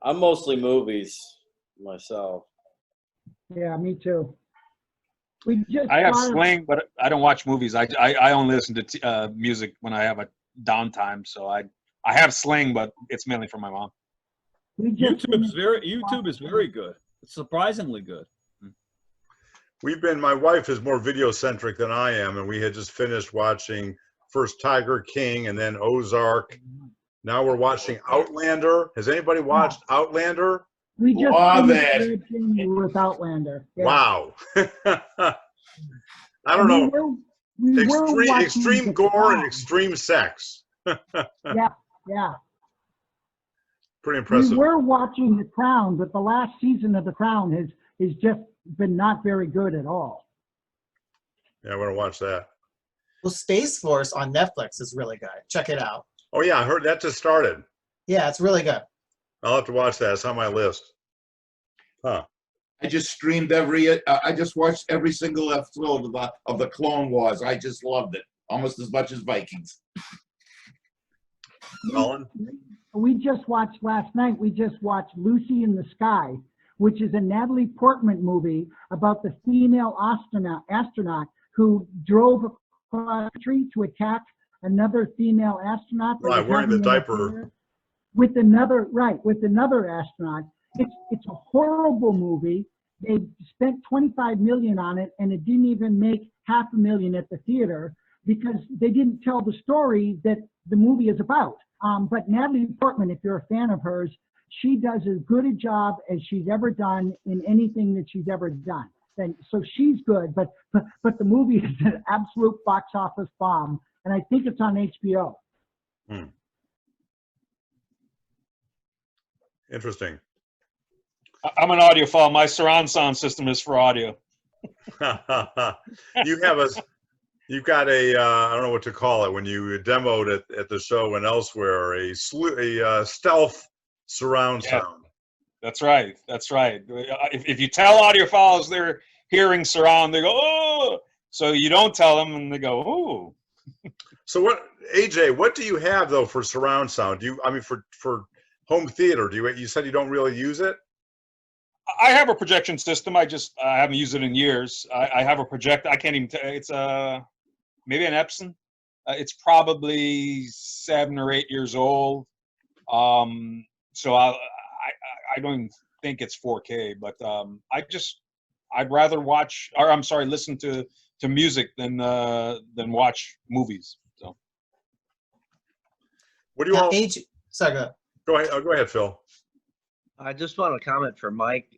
I'm mostly movies myself. Yeah, me too. I have Sling, but I don't watch movies. I only listen to music when I have a downtime. So I have Sling, but it's mainly for my mom. YouTube is very good. It's surprisingly good. My wife is more video centric than I am, and we had just finished watching first Tiger King and then Ozark. Now we're watching Outlander. Has anybody watched Outlander? We just Love it. with Outlander. Yeah. Wow. I don't know. Extreme gore and extreme sex. Yeah. Pretty impressive. We were watching The Crown, but the last season of The Crown has just been not very good at all. Yeah, I want to watch that. Well, Space Force on Netflix is really good. Check it out. Oh yeah, I heard that just started. Yeah, it's really good. I'll have to watch that. It's on my list. Huh. I just streamed I just watched every single episode of the Clone Wars. I just loved it, almost as much as Vikings. Colin? We just watched last night, Lucy in the Sky, which is a Natalie Portman movie about the female astronaut who drove across the country to attack another female astronaut. that Right, was wearing the having an diaper. affair with another astronaut. It's a horrible movie. They spent $25 million on it, and it didn't even make $500,000 at the theater because they didn't tell the story that the movie is about. But Natalie Portman, if you're a fan of hers, she does as good a job as she's ever done in anything that she's ever done. And so she's good, but the movie is an absolute box office bomb, and I think it's on HBO. Interesting. I'm an audiophile. My surround sound system is for audio. You've got a I don't know what to call it when you demoed it at the show and elsewhere, a stealth surround sound. That's right. If you tell audiophiles they're hearing surround, they go, oh. So you don't tell them, and they go, oh. So AJ, what do you have though for surround sound? For home theater, you said you don't really use it? I have a projection system. I haven't used it in years. I have a projector. I can't even tell. It's maybe an Epson. It's probably 7 or 8 years old. So I don't even think it's 4K, but I'd rather listen to music than watch movies. So what do you all? Sorry, Go ahead. Go ahead, Phil. I just want to comment for Mike.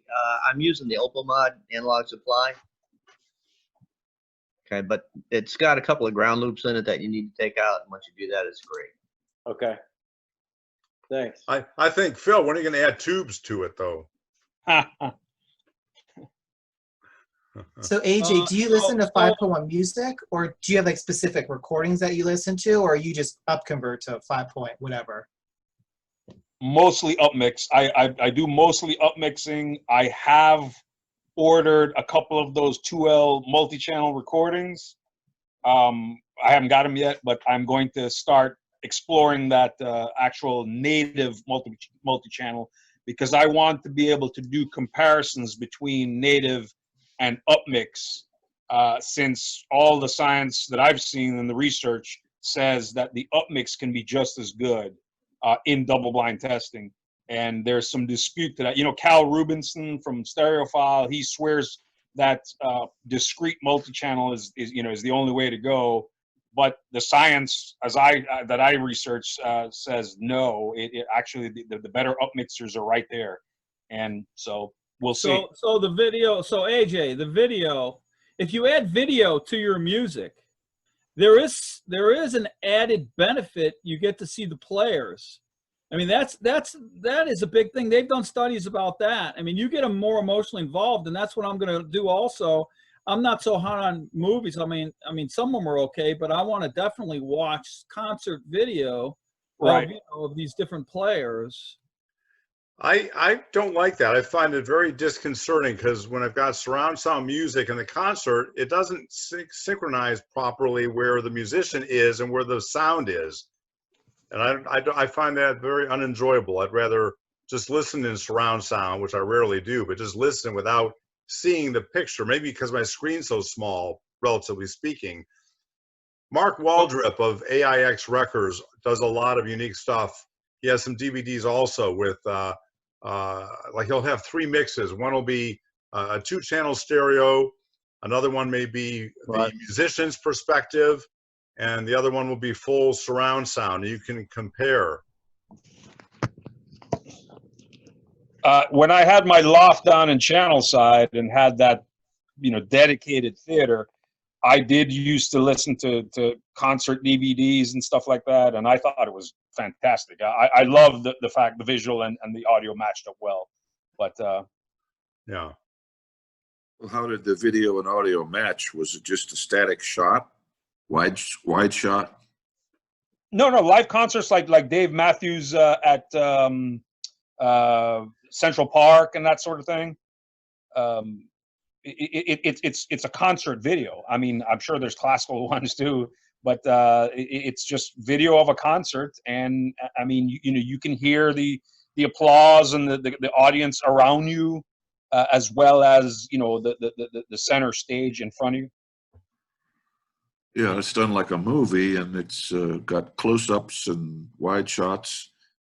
I'm using the OpalMod analog supply. Okay, but it's got a couple of ground loops in it that you need to take out, and once you do that, it's great. Okay. Thanks. I think, Phil, when are you going to add tubes to it, though? So AJ, do you listen to 5.1 music, or do you have like specific recordings that you listen to, or you just upconvert to 5. Whatever? Mostly upmix. I do mostly upmixing. I have ordered a couple of those 2L multi-channel recordings. I haven't got them yet, but I'm going to start exploring that actual native multi-channel because I want to be able to do comparisons between native and upmix since all the science that I've seen in the research says that the upmix can be just as good in double-blind testing, and there's some dispute to that. You know, Cal Rubinson from Stereophile, he swears that discrete multi-channel is the only way to go, but the science, that I research, says no. It actually the better upmixers are right there, And so we'll see. So the video, so AJ, the video, if you add video to your music, there is an added benefit. You get to see the players. I mean, that is a big thing. They've done studies about that. I mean, you get them more emotionally involved, and that's what I'm going to do also. I'm not so hot on movies. I mean, some of them are okay, but I want to definitely watch concert video Right. of these different players. I don't like that. I find it very disconcerting because when I've got surround sound music in the concert, it doesn't synchronize properly where the musician is and where the sound is. And I find that very unenjoyable. I'd rather just listen in surround sound, which I rarely do, but just listen without seeing the picture, maybe because my screen's so small, relatively speaking. Mark Waldrop of AIX Records does a lot of unique stuff. He has some DVDs also with, like he'll have 3 mixes. One will be a 2-channel stereo. Another one may be the musician's perspective. And the other one will be full surround sound. You can compare. When I had my loft down in Channelside and had that, dedicated theater, I did used to listen to concert DVDs and stuff like that, and I thought it was fantastic. I love the fact the visual and the audio matched up well. But yeah. Well, how did the video and audio match? Was it just a static shot? Wide shot? No, live concerts like Dave Matthews at Central Park and that sort of thing. It's a concert video. I mean, I'm sure there's classical ones too, but it's just video of a concert, and I mean, you can hear the applause and the audience around you, as well as the center stage in front of you. Yeah, it's done like a movie, and it's got close-ups and wide shots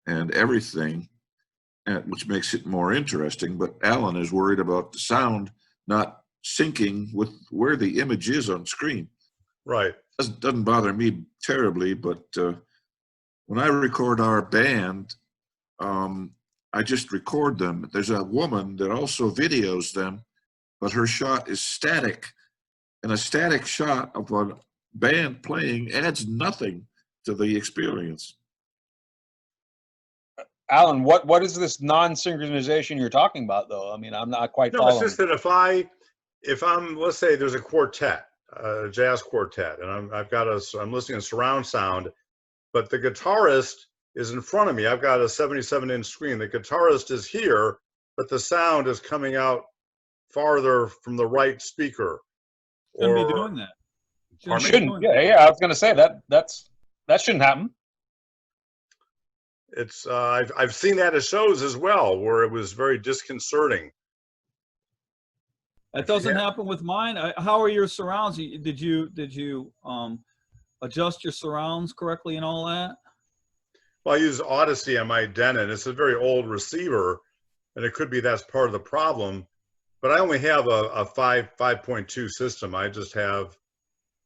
and everything, which makes it more interesting. But Alan is worried about the sound not syncing with where the image is on screen. Right. Doesn't bother me terribly, but when I record our band, I just record them. There's a woman that also videos them, but her shot is static. And a static shot of a band playing adds nothing to the experience. Alan, what is this non-synchronization you're talking about, though? I mean, I'm not quite following. No, it's just that if I'm, let's say there's a quartet, a jazz quartet, and I'm listening to surround sound, but the guitarist is in front of me. I've got a 77-inch screen. The guitarist is here, but the sound is coming out farther from the right speaker. Shouldn't be doing that. Shouldn't. Yeah. I was going to say that shouldn't happen. It's I've seen that at shows as well, where it was very disconcerting. That doesn't happen with mine. How are your surrounds? Did you adjust your surrounds correctly and all that? Well, I use Odyssey on my Denon. It's a very old receiver, and it could be that's part of the problem. But I only have a 5.2 system. I just have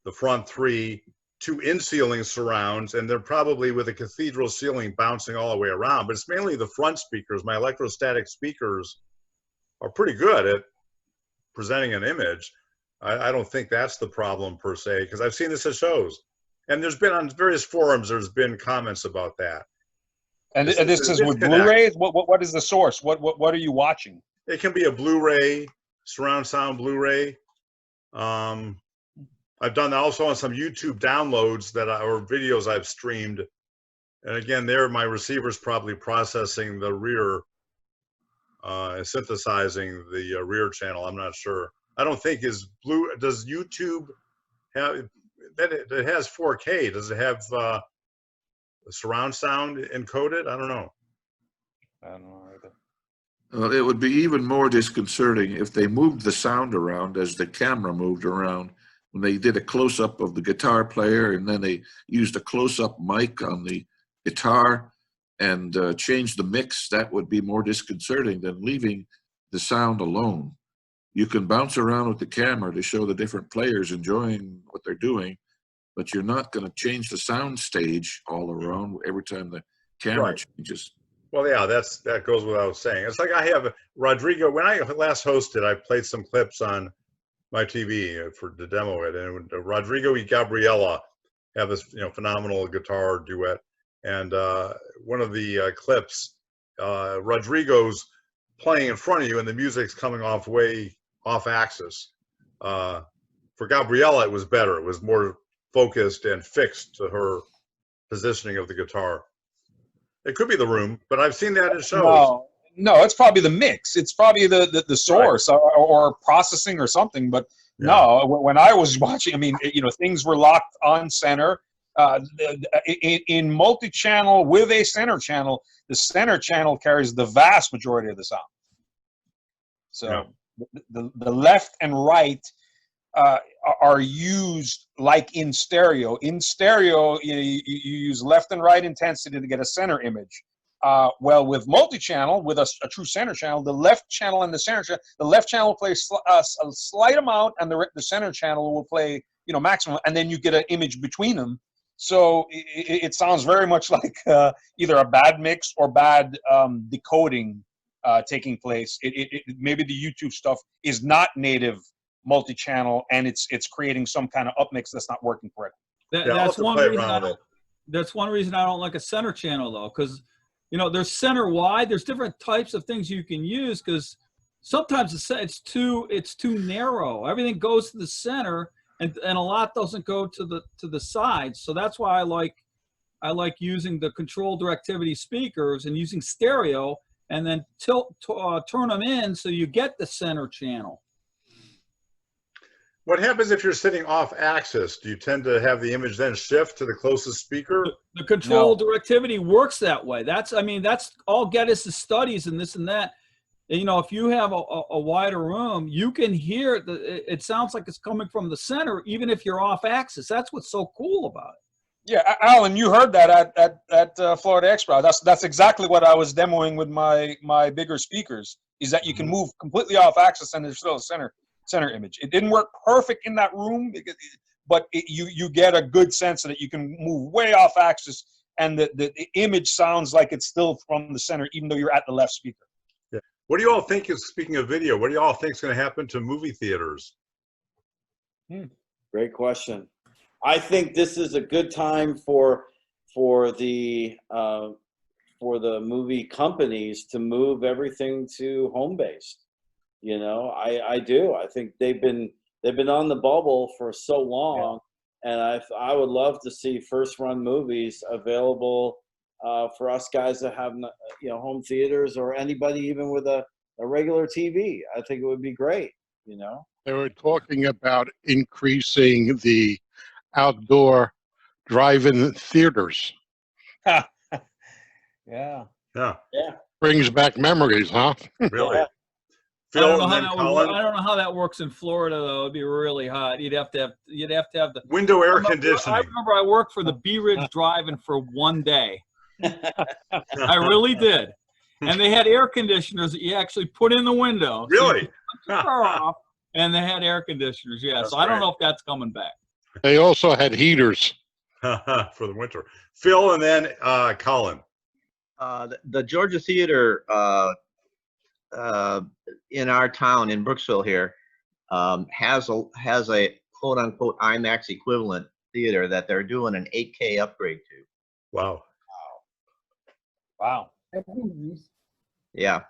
the front 3, 2 in-ceiling surrounds, and they're probably with a cathedral ceiling bouncing all the way around. But it's mainly the front speakers. My electrostatic speakers are pretty good at presenting an image. I don't think that's the problem per se, because I've seen this at shows. And there's been on various forums, there's been comments about that. And this is with Blu-rays? What is the source? What are you watching? It can be a Blu-ray, surround sound Blu-ray. I've done that also on some YouTube downloads or videos I've streamed. And again, there my receiver's probably processing the rear, synthesizing the rear channel. I'm not sure. I don't think does YouTube have, it has 4K. Does it have surround sound encoded? I don't know. I don't know either. It would be even more disconcerting if they moved the sound around as the camera moved around. When they did a close-up of the guitar player and then they used a close-up mic on the guitar and changed the mix, that would be more disconcerting than leaving the sound alone. You can bounce around with the camera to show the different players enjoying what they're doing, but you're not going to change the sound stage all around every time the camera changes. Well, yeah, that goes without saying. It's like I have Rodrigo. When I last hosted, I played some clips on my TV to demo it, and Rodrigo y Gabriela have this phenomenal guitar duet, and one of the clips, Rodrigo's playing in front of you, and the music's coming way off axis. For Gabriela, it was better. It was more focused and fixed to her positioning of the guitar. It could be the room, but I've seen that in shows. No, it's probably the mix. It's probably the source, right, or processing or something. But yeah, no, when I was watching, I mean, things were locked on center. In multi-channel with a center channel, the center channel carries the vast majority of the sound. So the left and right are used like in stereo. In stereo, you use left and right intensity to get a center image. Well, with multi-channel, with a true center channel, the left channel and the center channel, the left channel plays a slight amount, and the center channel will play, maximum, and then you get an image between them. So it sounds very much like either a bad mix or bad decoding taking place. Maybe the YouTube stuff is not native multi-channel, and it's creating some kind of upmix that's not working correctly. That's one reason I don't like a center channel, though, because there's center wide. There's different types of things you can use, because sometimes it's too narrow. Everything goes to the center, and a lot doesn't go to the sides. So that's why I like using the control directivity speakers and using stereo, and then turn them in so you get the center channel. What happens if you're sitting off axis? Do you tend to have the image then shift to the closest speaker? The control directivity works that way. That's all Geddes' studies and this and that. And, if you have a wider room, you can hear it sounds like it's coming from the center, even if you're off axis. That's what's so cool about it. Yeah, Alan, you heard that at Florida Expo. That's exactly what I was demoing with my bigger speakers, is that you can move completely off axis and there's still a center image. It didn't work perfect in that room, but you get a good sense that you can move way off axis, and the image sounds like it's still from the center, even though you're at the left speaker. Yeah. What do you all think is, speaking of video, what do you all think is going to happen to movie theaters? Great question. I think this is a good time for the movie companies to move everything to home-based. I do. I think they've been on the bubble for so long, and I would love to see first-run movies available for us guys that have home theaters, or anybody even with a regular TV. I think it would be great. They were talking about increasing the outdoor drive-in theaters. Yeah. Brings back memories, huh? Really? Yeah. I don't know how that works in Florida, though. It'd be really hot. You'd have to have the window air conditioning. I remember I worked for the Bee Ridge Drive-In for one day. I really did. And they had air conditioners that you actually put in the window. Really? So off, and they had air conditioners. Yeah. That's so I don't know if that's coming back. They also had heaters for the winter. Phil, and then Colin. The Georgia Theater in our town in Brooksville here has a quote unquote IMAX equivalent theater that they're doing an 8K upgrade to. Wow. That'd be nice. Yeah.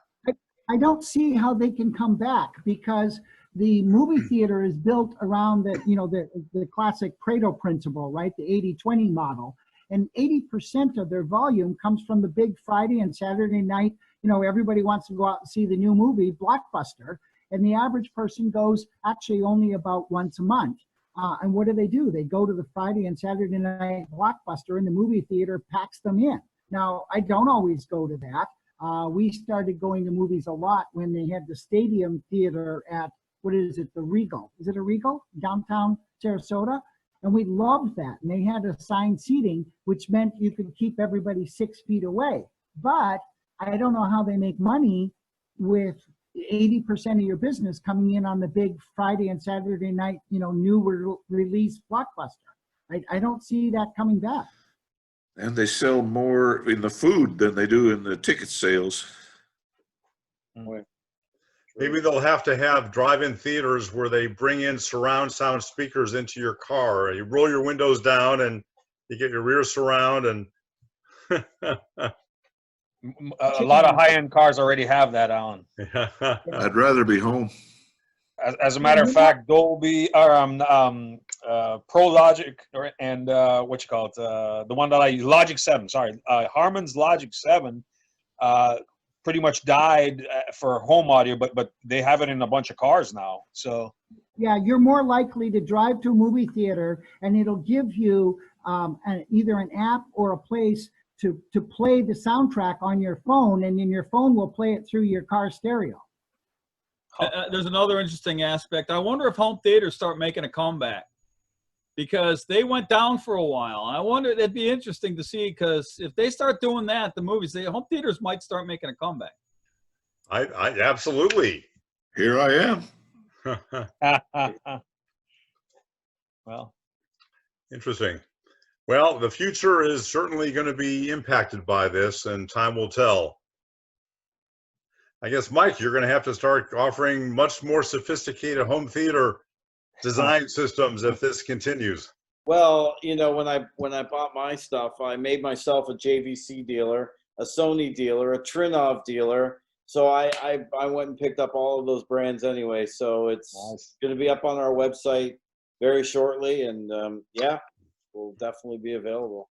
I don't see how they can come back, because the movie theater is built around the classic Pareto principle, right? The 80-20 model. And 80% of their volume comes from the big Friday and Saturday night. Everybody wants to go out and see the new movie, blockbuster. And the average person goes actually only about once a month. And what do? They go to the Friday and Saturday night blockbuster, and the movie theater packs them in. Now, I don't always go to that. We started going to movies a lot when they had the stadium theater at, the Regal. Is it a Regal? Downtown Sarasota? And we loved that. And they had assigned seating, which meant you could keep everybody 6 feet away. But I don't know how they make money with 80% of your business coming in on the big Friday and Saturday night, new release blockbuster. I don't see that coming back. And they sell more in the food than they do in the ticket sales. Maybe they'll have to have drive-in theaters where they bring in surround sound speakers into your car. You roll your windows down and you get your rear surround and A lot of high-end cars already have that, Alan. I'd rather be home. As a matter of fact, Dolby or Pro Logic and what you call it, the one that I use, Logic 7. Sorry, Harman's Logic 7 pretty much died for home audio, but they have it in a bunch of cars now. So yeah, you're more likely to drive to a movie theater, and it'll give you either an app or a place to play the soundtrack on your phone, and then your phone will play it through your car stereo. There's another interesting aspect. I wonder if home theaters start making a comeback, because they went down for a while. I wonder, it'd be interesting to see, because if they start doing that, the home theaters might start making a comeback. I absolutely. Here I am. Well, interesting. Well, the future is certainly going to be impacted by this, and time will tell. I guess, Mike, you're going to have to start offering much more sophisticated home theater design systems if this continues. Well, you know, when I bought my stuff, I made myself a JVC dealer, a Sony dealer, a Trinov dealer. So I went and picked up all of those brands anyway. So it's going to be up on our website very shortly, and yeah, will definitely be available.